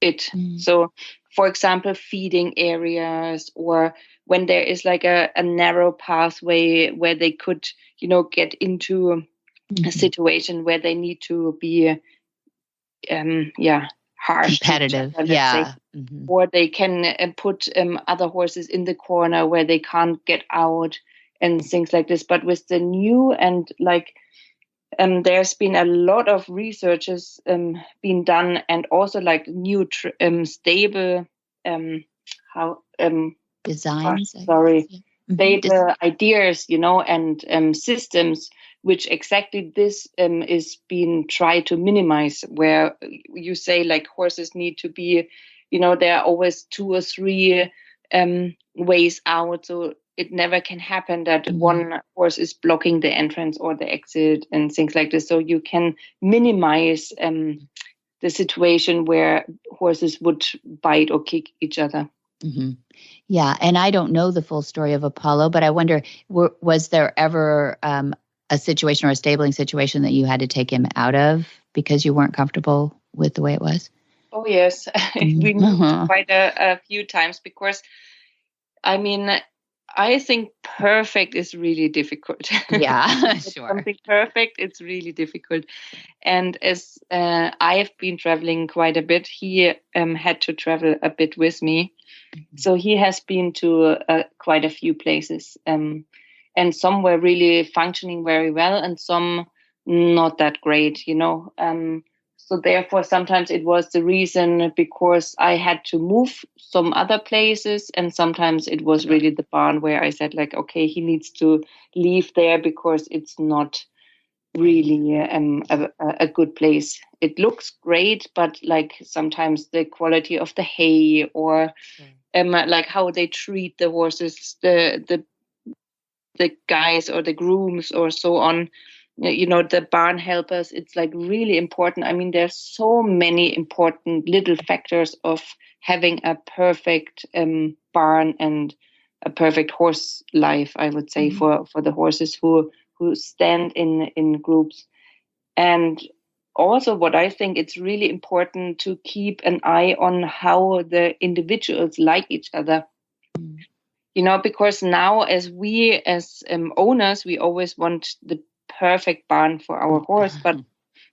it. So, for example, feeding areas, or when there is like a narrow pathway where they could, get into a situation where they need to be, harsh, competitive, or they can put other horses in the corner where they can't get out and things like this. But with the new and there's been a lot of researches being done, and also like new stable designs. Stable ideas, and systems, which exactly this is being tried to minimize, where you say like horses need to be there are always 2 or 3 ways out. So it never can happen that one horse is blocking the entrance or the exit and things like this. So you can minimize the situation where horses would bite or kick each other. Mm-hmm. Yeah. And I don't know the full story of Apollo, but I wonder, was there ever a situation or a stabling situation that you had to take him out of because you weren't comfortable with the way it was? Oh, yes. We moved quite a few times because, I mean, I think perfect is really difficult. Yeah, sure. Something perfect, it's really difficult. And as I've been traveling quite a bit, he had to travel a bit with me. So he has been to quite a few places. And some were really functioning very well and some not that great, So therefore, sometimes it was the reason because I had to move some other places. And sometimes it was really the barn where I said, like, okay, he needs to leave there because it's not really a good place. It looks great, but like sometimes the quality of the hay or like how they treat the horses, the guys or the grooms or so on, the barn helpers, it's like really important. I mean, there's so many important little factors of having a perfect barn and a perfect horse life, I would say, for the horses who stand in groups. And also what I think it's really important to keep an eye on how the individuals like each other. Because now as owners, we always want the perfect barn for our horse, but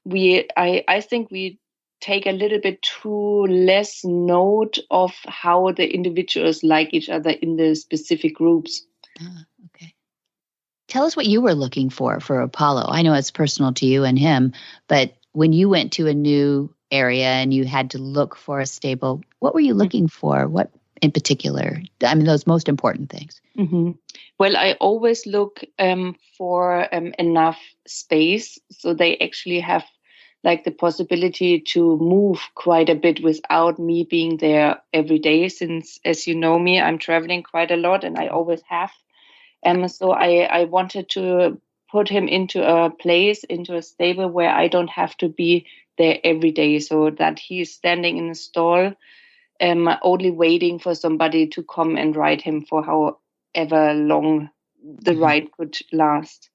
I think we take a little bit too less note of how the individuals like each other in the specific groups. Okay. Tell us what you were looking for Apollo. I know it's personal to you and him, but when you went to a new area and you had to look for a stable, what were you looking for? What in particular? I mean, those most important things. Mm-hmm. Well, I always look for enough space so they actually have like the possibility to move quite a bit without me being there every day. Since, as you know me, I'm traveling quite a lot and I always have. So I wanted to put him into a stable where I don't have to be there every day, so that he's standing in a stall, only waiting for somebody to come and ride him for however long the ride could last.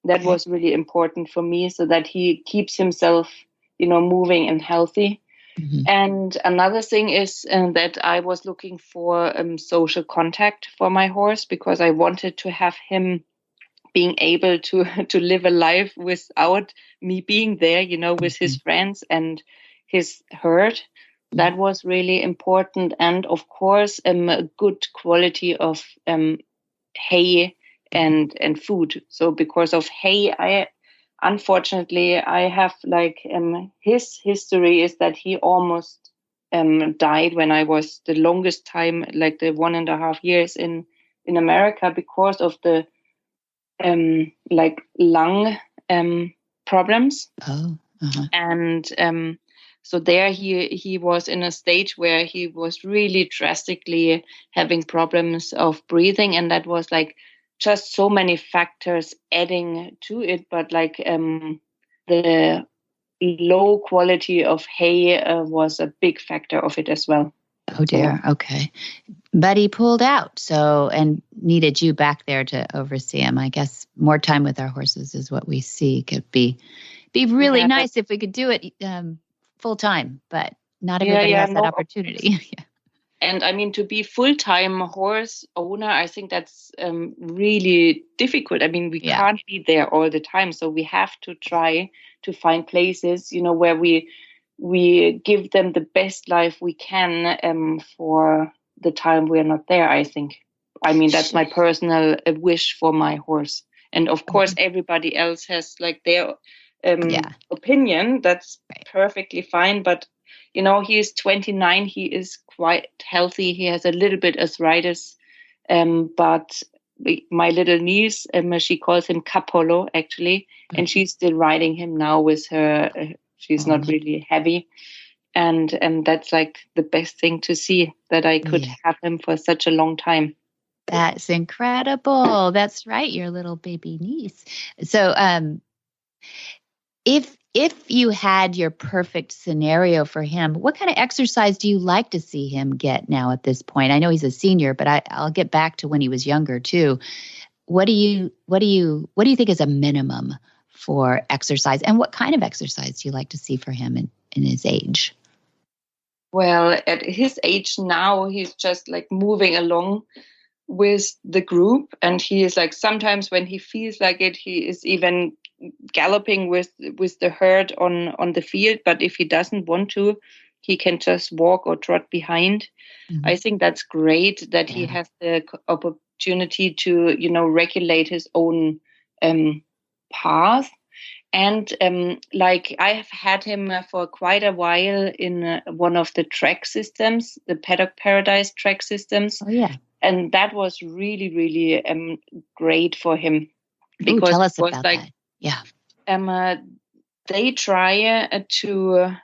That was really important for me, so that he keeps himself, moving and healthy. And another thing is that I was looking for social contact for my horse, because I wanted to have him being able to live a life without me being there, with his friends and his herd. That was really important. And of course, a good quality of hay and food. So because of hay, unfortunately, I have his history is that he almost died when I was the longest time, like the 1.5 years in America, because of the lung problems. And so there he was in a stage where he was really drastically having problems of breathing, and that was just so many factors adding to it, but the low quality of hay was a big factor of it as well. Oh dear. Okay. But he pulled out, and needed you back there to oversee him. I guess more time with our horses is what we see. Could be really nice if we could do it full time, but not everybody has that opportunity. And I mean, to be full-time horse owner, I think that's really difficult. I mean, we can't be there all the time. So we have to try to find places, where we give them the best life we can for the time we're not there, I think. I mean, that's my personal wish for my horse. And of course, everybody else has their opinion. That's perfectly fine. But he is 29. He is quite healthy. He has a little bit arthritis. But my little niece, she calls him Capolo, actually. And she's still riding him now with her. She's not really heavy. and that's like the best thing to see, that I could have him for such a long time. That's incredible. That's right, your little baby niece. So, if you had your perfect scenario for him, what kind of exercise do you like to see him get now at this point? I know he's a senior, but I'll get back to when he was younger too. What do you think is a minimum for exercise, and what kind of exercise do you like to see for him in his age? Well, at his age now, he's just like moving along with the group, and he is like, sometimes when he feels like it, he is even galloping with the herd on the field. But if he doesn't want to, he can just walk or trot behind. I think that's great that he has the opportunity to, regulate his own path. And like I have had him for quite a while in one of the track systems, the Paddock Paradise track systems. Oh yeah. And that was really, really great for him. Because tell us about that. Yeah. They try to,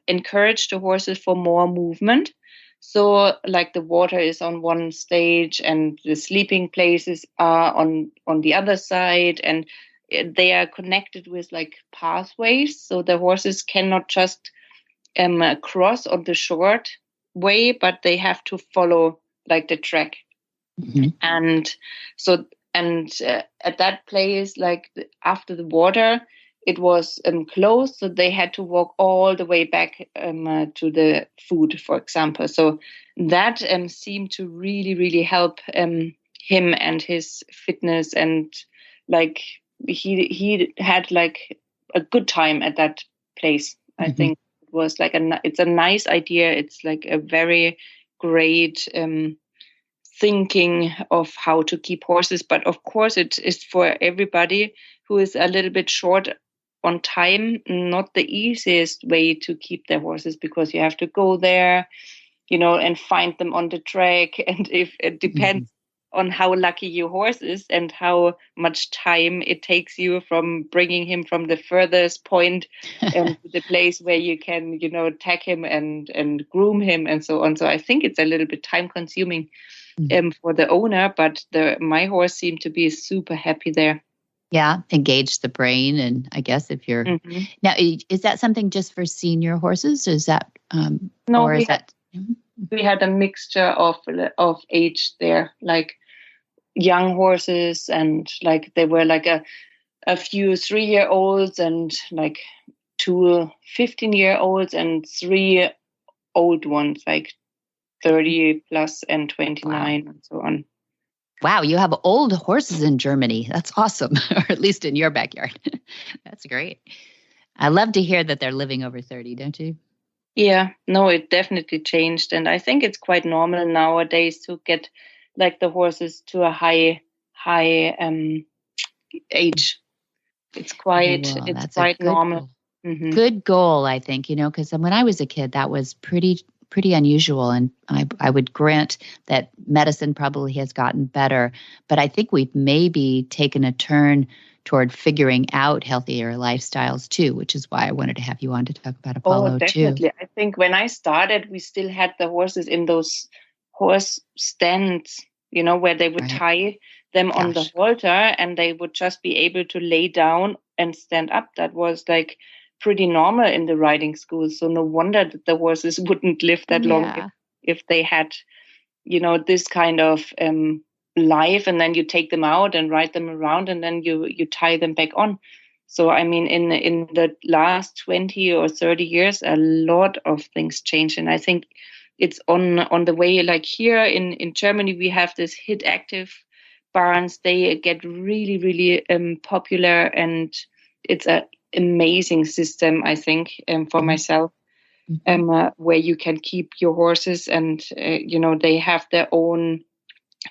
encourage the horses for more movement. So like the water is on one stage and the sleeping places are on the other side, and they are connected with like pathways. So the horses cannot just cross on the short way, but they have to follow like the track. And so at that place, like after the water, it was closed, so they had to walk all the way back to the food, for example. So that seemed to really, really help him and his fitness, and like he had like a good time at that place. I think it was like it's a nice idea. It's like a very great thinking of how to keep horses, but of course it is for everybody who is a little bit short on time, not the easiest way to keep their horses, because you have to go there, and find them on the track, and if it depends on how lucky your horse is and how much time it takes you from bringing him from the furthest point to the place where you can tag him and groom him and so on. So I think it's a little bit time consuming for the owner, but my horse seemed to be super happy there. Yeah, engage the brain, and I guess if you're now, is that something just for senior horses? Is that no? Or is that we had a mixture of age there, like young horses, and like they were like a few 3-year-olds and like 2 15-year-olds and 3 old ones, like 30 plus and 29 and so on. Wow, you have old horses in Germany. That's awesome, or at least in your backyard. That's great. I love to hear that they're living over 30, don't you? Yeah, no, it definitely changed. And I think it's quite normal nowadays to get like the horses to a high age. It's quite normal. Good goal, I think, because when I was a kid, that was pretty unusual. And I would grant that medicine probably has gotten better, but I think we've maybe taken a turn toward figuring out healthier lifestyles too, which is why I wanted to have you on to talk about Apollo definitely. too. I think when I started, we still had the horses in those horse stands, where they would tie them on the halter, and they would just be able to lay down and stand up. That was like pretty normal in the riding school. So no wonder that the horses wouldn't live that long if they had, this kind of life, and then you take them out and ride them around, and then you tie them back on. So I mean, in the last 20 or 30 years, a lot of things changed, and I think it's on the way. Like here in Germany, we have this HIT active barns. They get really, really popular, and it's an amazing system, I think, for myself, where you can keep your horses, and they have their own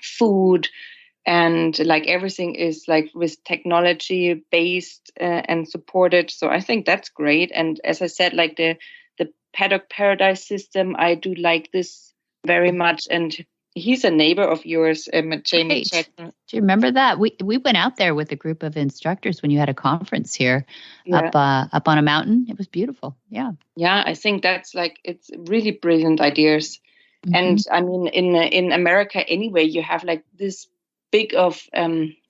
food, and like everything is like with technology based and supported. So I think that's great. And as I said, like the Paddock Paradise system, I do like this very much. And he's a neighbor of yours, Jamie Right. Jackson. Do you remember that? We went out there with a group of instructors when you had a conference here Yeah. up on a mountain. It was beautiful. Yeah. Yeah, I think that's like, it's really brilliant ideas. Mm-hmm. And I mean, in America anyway, you have like this big of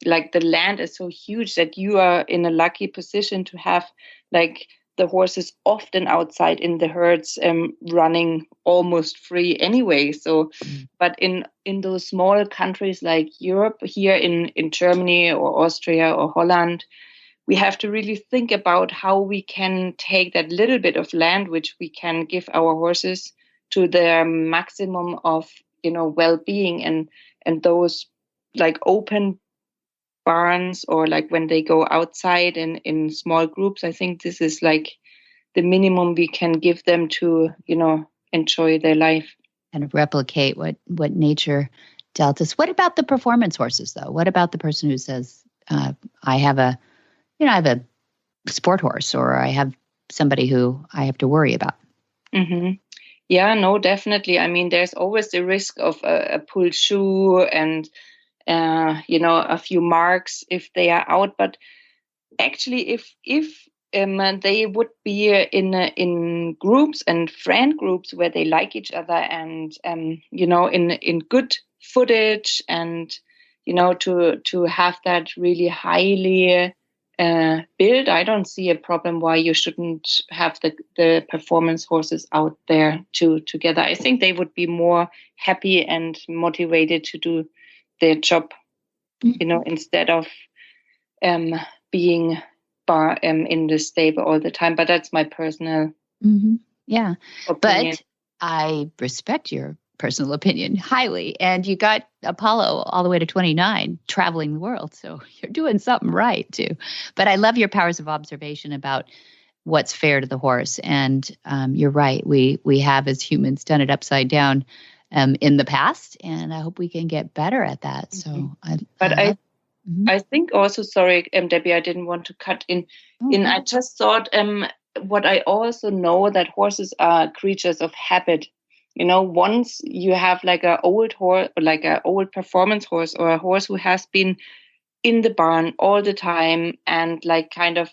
like the land is so huge that you are in a lucky position to have like the horses often outside in the herds, running almost free anyway. So, but in those small countries like Europe, here in Germany or Austria or Holland, we have to really think about how we can take that little bit of land which we can give our horses to the maximum of, well-being, and those like open barns, or like when they go outside in small groups. I think this is like the minimum we can give them to, enjoy their life. Kind of replicate what nature dealt us. What about the performance horses, though? What about the person who says, I have a sport horse, or I have somebody who I have to worry about? Mm-hmm. Yeah, no, definitely. I mean, there's always the risk of a pulled shoe and, a few marks if they are out. But actually, if they would be in groups and friend groups where they like each other and, in good footage and, to have that really highly build, I don't see a problem why you shouldn't have the performance horses out there together. I think they would be more happy and motivated to do their job, instead of being in the stable all the time. But that's my personal yeah opinion. But I respect your personal opinion highly, and you got Apollo all the way to 29 traveling the world, so you're doing something right too. But I love your powers of observation about what's fair to the horse, and you're right, we have as humans done it upside down in the past, and I hope we can get better at that. So I think also, sorry, Debbie, I didn't want to cut in. I just thought, what I also know, that horses are creatures of habit. Once you have like an old horse, like an old performance horse, or a horse who has been in the barn all the time and like kind of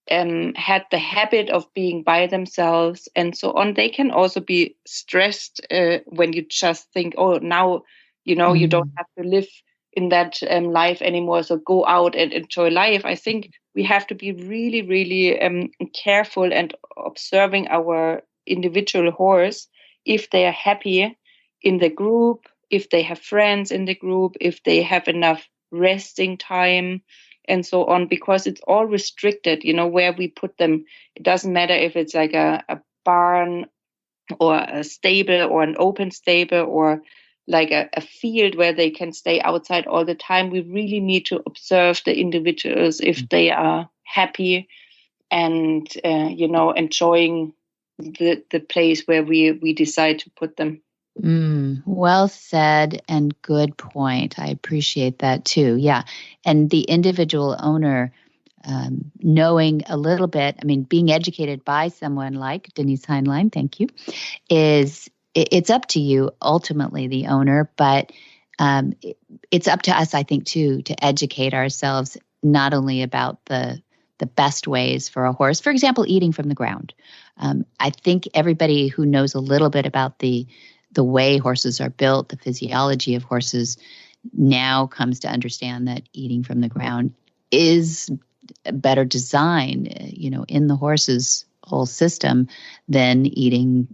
had the habit of being by themselves and so on, they can also be stressed when you just think, oh, now, you don't have to live in that life anymore, so go out and enjoy life. I think we have to be really, really careful and observing our individual horse, if they are happy in the group, if they have friends in the group, if they have enough resting time and so on, because it's all restricted, where we put them. It doesn't matter if it's like a barn or a stable or an open stable or like a field where they can stay outside all the time. We really need to observe the individuals, if they are happy and, enjoying the place where we decide to put them. Well said, and good point. I appreciate that too. Yeah. And the individual owner, knowing a little bit, being educated by someone like Denise Heinlein, thank you, it's up to you, ultimately, the owner, but it's up to us, I think, too, to educate ourselves not only about the best ways for a horse, for example, eating from the ground. I think everybody who knows a little bit about the way horses are built, the physiology of horses, now comes to understand that eating from the ground is a better design, in the horse's whole system than eating,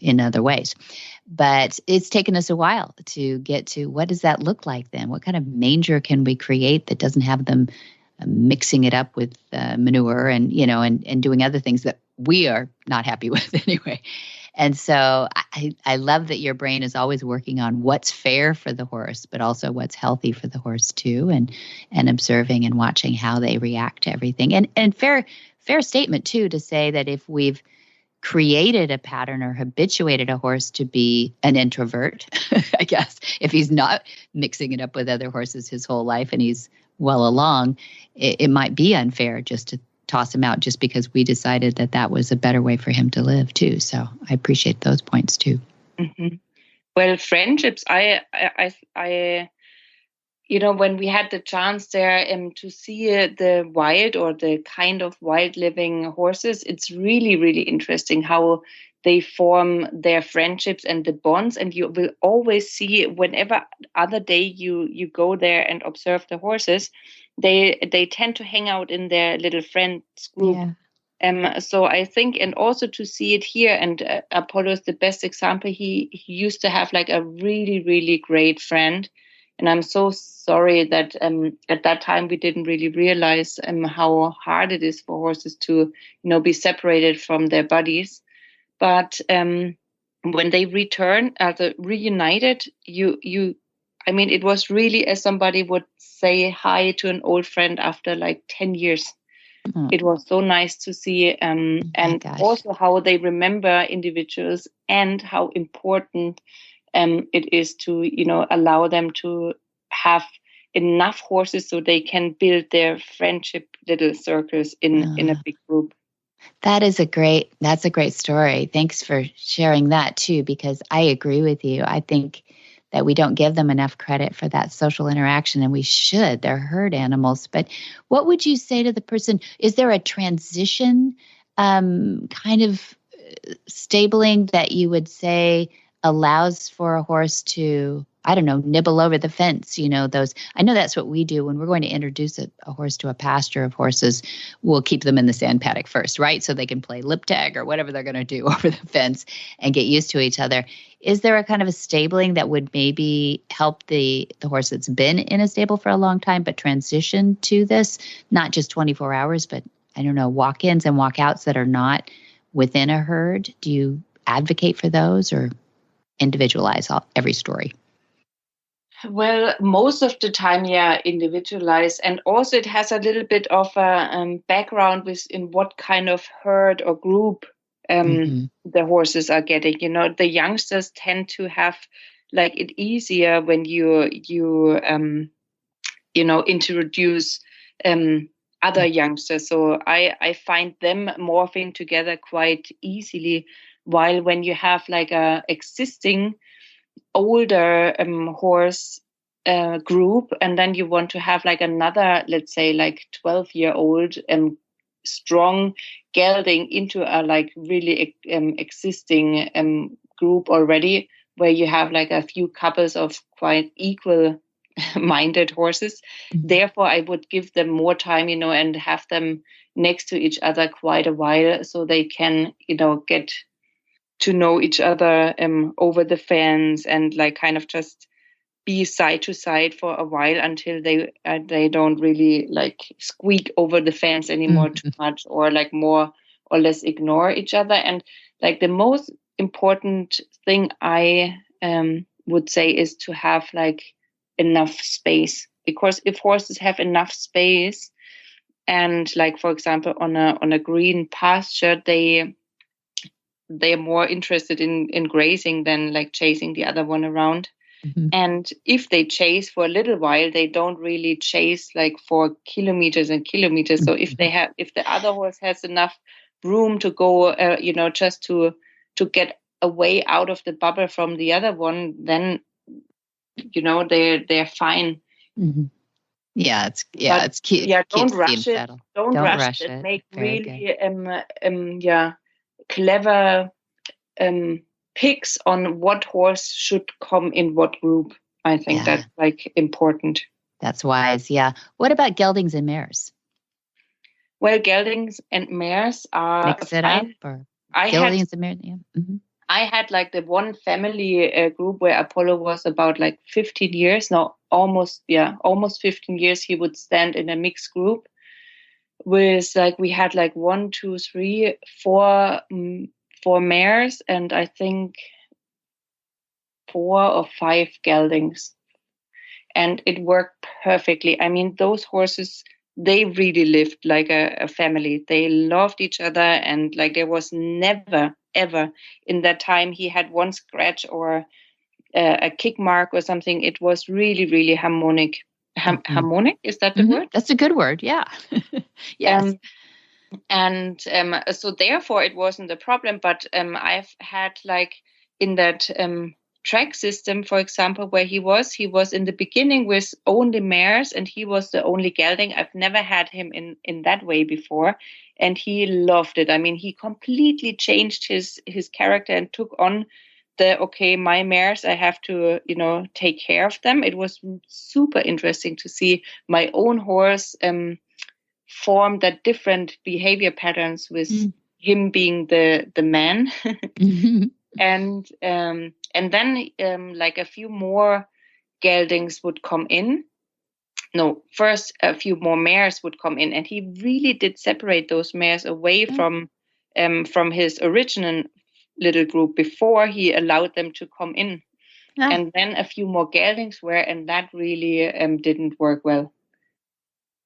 in other ways. But it's taken us a while to get to what does that look like then? What kind of manger can we create that doesn't have them mixing it up with manure and, and doing other things that we are not happy with anyway. And so I love that your brain is always working on what's fair for the horse, but also what's healthy for the horse too, and observing and watching how they react to everything. And fair statement too, to say that if we've created a pattern or habituated a horse to be an introvert, I guess, if he's not mixing it up with other horses his whole life and he's well along, it might be unfair just to toss him out just because we decided that was a better way for him to live too. So I appreciate those points too. Mm-hmm. Well, friendships, I when we had the chance there to see the wild or the kind of wild living horses, it's really, really interesting how they form their friendships and the bonds. And you will always see whenever other day you go there and observe the horses, they tend to hang out in their little friends group. Yeah. So I think, and also to see it here, and Apollo is the best example. He used to have like a really, really great friend. And I'm so sorry that at that time we didn't really realize how hard it is for horses to, be separated from their buddies. But when they reunited, it was really as somebody would say hi to an old friend after like 10 years. Oh. It was so nice to see, and gosh. also how they remember individuals and how important it is to, allow them to have enough horses so they can build their friendship little circles in a big group. That's a great story. Thanks for sharing that too, because I agree with you. I think that we don't give them enough credit for that social interaction, and we should. They're herd animals. But what would you say to the person? Is there a transition kind of stabling that you would say allows for a horse to, I don't know, nibble over the fence? I know that's what we do when we're going to introduce a horse to a pasture of horses. We'll keep them in the sand paddock first, right? So they can play lip tag or whatever they're going to do over the fence and get used to each other. Is there a kind of a stabling that would maybe help the horse that's been in a stable for a long time, but transition to this, not just 24 hours, but I don't know, walk-ins and walk-outs that are not within a herd? Do you advocate for those or individualize every story? Well, most of the time, yeah, individualize. And also it has a little bit of a background in what kind of herd or group the horses are getting. The youngsters tend to have like it easier when you introduce other youngsters. So I find them morphing together quite easily. While when you have like a existing older horse group, and then you want to have like another, let's say like 12-year-old strong gelding into a like really existing group already, where you have like a few couples of quite equal minded horses. Therefore I would give them more time, and have them next to each other quite a while, so they can get to know each other over the fence, and like kind of just be side to side for a while until they don't really like squeak over the fence anymore too much, or like more or less ignore each other. And like the most important thing I would say is to have like enough space, because if horses have enough space, and like for example on a green pasture, they're more interested in grazing than like chasing the other one around. And if they chase for a little while, they don't really chase like for kilometers and kilometers. So if the other horse has enough room to go, just to get away out of the bubble from the other one, then they're fine. Yeah, it's cute. Yeah, don't rush it. Don't rush it. Make Very really clever picks on what horse should come in what group. I think that's like important. That's wise. Yeah. What about geldings and mares? Well, geldings and mares are mix it up, or geldings and mares. Yeah. I had like the one family group where Apollo was about like 15 years. No, almost 15 years. He would stand in a mixed group with like, we had like 1, 2, 3, 4 mares, and I think 4 or 5 geldings. And it worked perfectly. I mean, those horses, they really lived like a family. They loved each other, and like there was never, ever in that time he had one scratch or a kick mark or something. It was really, really harmonic. Harmonic, is that the word? That's a good word. Yeah. Yes. And so therefore it wasn't a problem. But I've had like in that track system, for example, where he was in the beginning with only mares, and he was the only gelding. I've never had him in that way before, and he loved it. I mean, he completely changed his character and took on my mares, I have to, take care of them. It was super interesting to see my own horse form that different behavior patterns with him being the man. And then like a few more geldings would come in. No, first a few more mares would come in, and he really did separate those mares away from his original little group before he allowed them to come in. And then a few more geldings were, and that really didn't work well.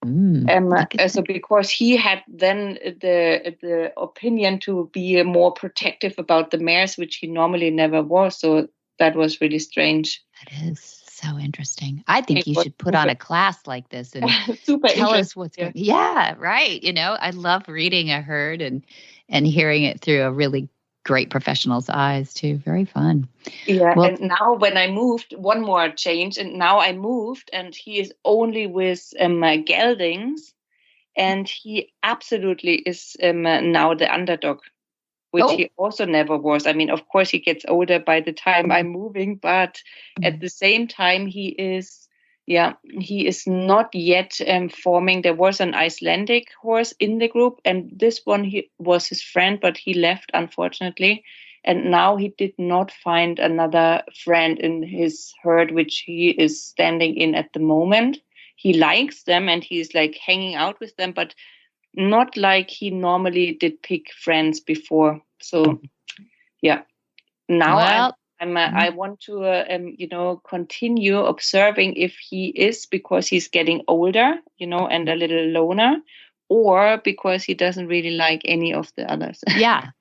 So because he had then the opinion to be more protective about the mares, which he normally never was. So that was really strange. That is so interesting. I think you should put on a class like this and tell us what's going on. Yeah, right. I love reading a herd and hearing it through a really great professional's eyes too. Very fun. Yeah. Well, and now when I moved, one more change, and now I moved and he is only with my geldings, and he absolutely is now the underdog, which he also never was. I mean, of course he gets older by the time I'm moving, but at the same time he is not yet forming. There was an Icelandic horse in the group, and this one was his friend, but he left, unfortunately. And now he did not find another friend in his herd, which he is standing in at the moment. He likes them and he's like hanging out with them, but not like he normally did pick friends before. So, now I want to, continue observing if he is because he's getting older, and a little loner, or because he doesn't really like any of the others. Yeah.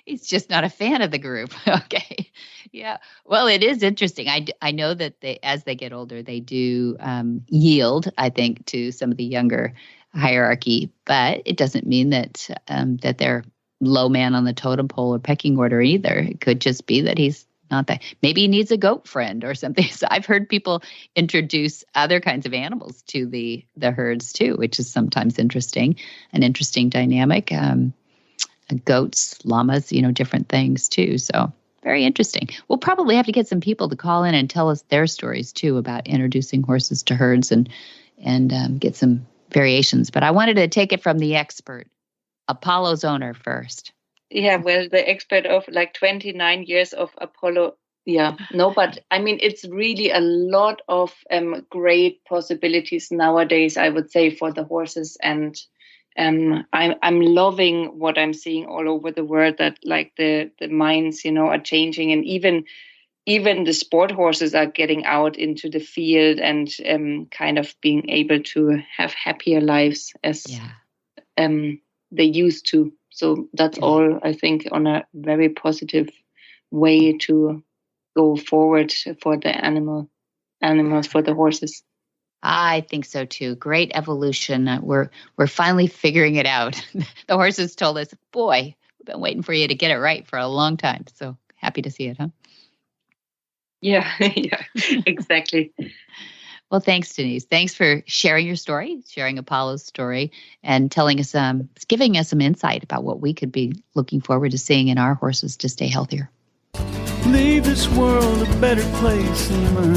He's just not a fan of the group. Okay. Yeah. Well, it is interesting. I know that as they get older, they do yield, I think, to some of the younger hierarchy, but it doesn't mean that that they're low man on the totem pole or pecking order either. It could just be that he's not that. Maybe he needs a goat friend or something. So I've heard people introduce other kinds of animals to the herds too, which is sometimes an interesting dynamic. Goats, llamas, different things too. So very interesting. We'll probably have to get some people to call in and tell us their stories too about introducing horses to herds and get some variations. But I wanted to take it from the expert. Apollo's owner first. Yeah, well, the expert of like 29 years of Apollo. Yeah, no, but I mean, it's really a lot of great possibilities nowadays, I would say, for the horses. And I'm loving what I'm seeing all over the world, that like the minds, are changing, and even the sport horses are getting out into the field and kind of being able to have happier lives as they used to. So that's all, I think, on a very positive way to go forward for the animals, for the horses. I think so too. Great evolution. We're finally figuring it out. The horses told us, boy, we've been waiting for you to get it right for a long time. So happy to see it, huh? Yeah, exactly. Well, thanks, Denise. Thanks for sharing your story, sharing Apollo's story, and telling us, giving us some insight about what we could be looking forward to seeing in our horses to stay healthier. Leave this world a better place than mine.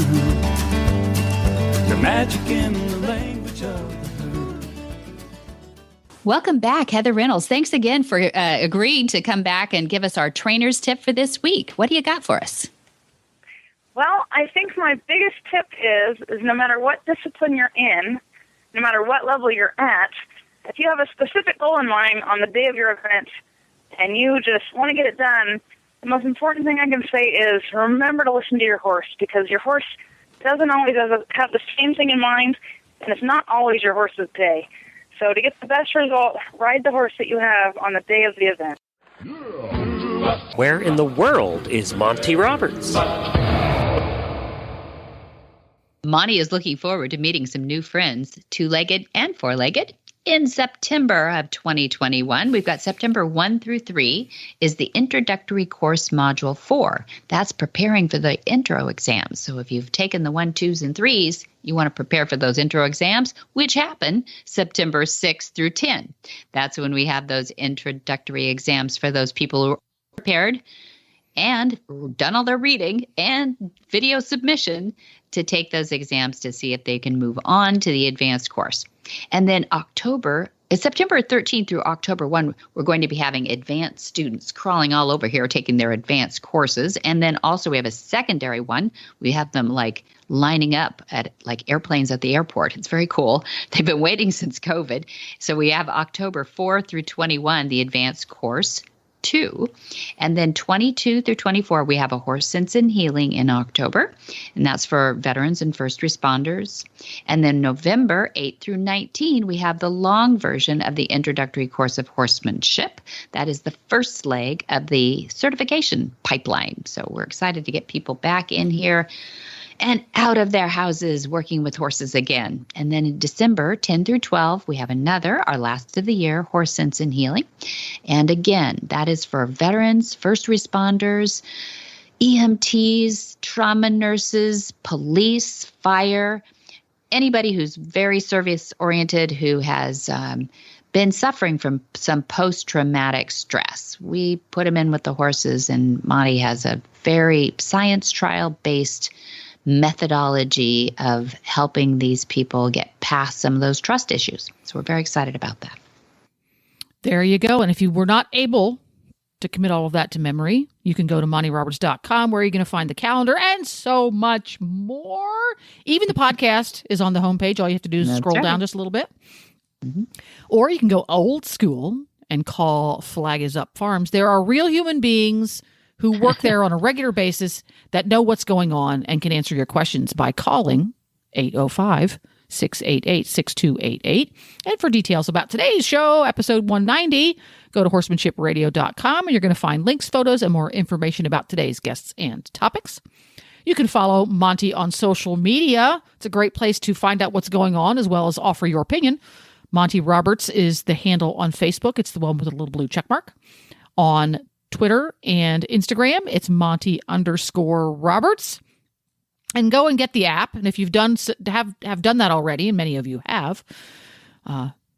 The magic in the language of the herd. Welcome back, Heather Reynolds. Thanks again for agreeing to come back and give us our trainer's tip for this week. What do you got for us? Well, I think my biggest tip is no matter what discipline you're in, no matter what level you're at, if you have a specific goal in mind on the day of your event and you just want to get it done, the most important thing I can say is remember to listen to your horse, because your horse doesn't always have the same thing in mind, and it's not always your horse's day. So to get the best result, ride the horse that you have on the day of the event. Where in the world is Monty Roberts? Monty is looking forward to meeting some new friends, two-legged and four-legged. In September of 2021, we've got September 1 through 3 is the introductory course module 4. That's preparing for the intro exams. So if you've taken the 1, 2s, and 3s, you want to prepare for those intro exams, which happen September 6 through 10. That's when we have those introductory exams for those people who are prepared and done all their reading and video submission to take those exams to see if they can move on to the advanced course. And then September 13th through October 1, we're going to be having advanced students crawling all over here taking their advanced courses. And then also we have a secondary one. We have them like lining up at like airplanes at the airport. It's very cool. They've been waiting since COVID. So we have October 4 through 21, the advanced course 2. And then 22 through 24, we have a horse sense and healing in October, and that's for veterans and first responders. And then November 8 through 19, we have the long version of the introductory course of horsemanship. That is the first leg of the certification pipeline. So we're excited to get people back in here and out of their houses working with horses again. And then in December 10 through 12, we have our last of the year, Horse Sense and Healing. And again, that is for veterans, first responders, EMTs, trauma nurses, police, fire, anybody who's very service-oriented who has been suffering from some post-traumatic stress. We put them in with the horses, and Monty has a very science trial-based methodology of helping these people get past some of those trust issues. So we're very excited about that. There you go. And if you were not able to commit all of that to memory, you can go to montyroberts.com where you're going to find the calendar and so much more. Even the podcast is on the homepage. All you have to do is scroll down just a little bit. Mm-hmm. Or you can go old school and call Flag Is Up Farms. There are real human beings who work there on a regular basis that know what's going on and can answer your questions by calling 805-688-6288. And for details about today's show, episode 190, go to horsemanshipradio.com and you're going to find links, photos, and more information about today's guests and topics. You can follow Monty on social media. It's a great place to find out what's going on as well as offer your opinion. Monty Roberts is the handle on Facebook. It's the one with a little blue check mark. On Twitter and Instagram, it's Monty_Roberts. And go and get the app. And if you've done that already, and many of you have,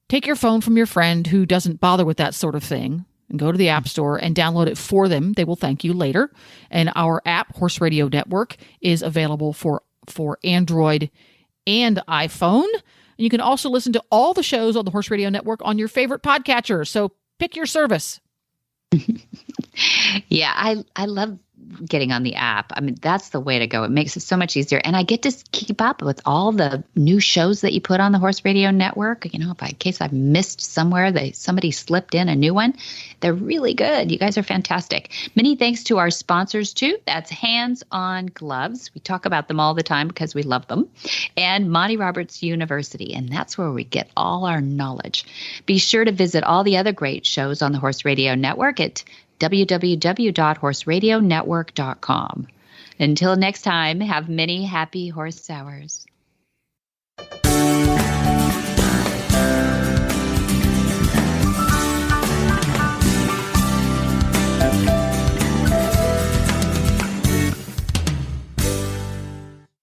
take your phone from your friend who doesn't bother with that sort of thing and go to the App Store and download it for them. They will thank you later. And our app, Horse Radio Network, is available for Android and iPhone. And you can also listen to all the shows on the Horse Radio Network on your favorite podcatcher. So pick your service. Yeah, I love getting on the app. I mean, that's the way to go. It makes it so much easier. And I get to keep up with all the new shows that you put on the Horse Radio Network. You know, in case I've missed somewhere, somebody slipped in a new one. They're really good. You guys are fantastic. Many thanks to our sponsors, too. That's Hands On Gloves. We talk about them all the time because we love them. And Monty Roberts University. And that's where we get all our knowledge. Be sure to visit all the other great shows on the Horse Radio Network at www.horseradionetwork.com. Until next time, have many happy horse hours.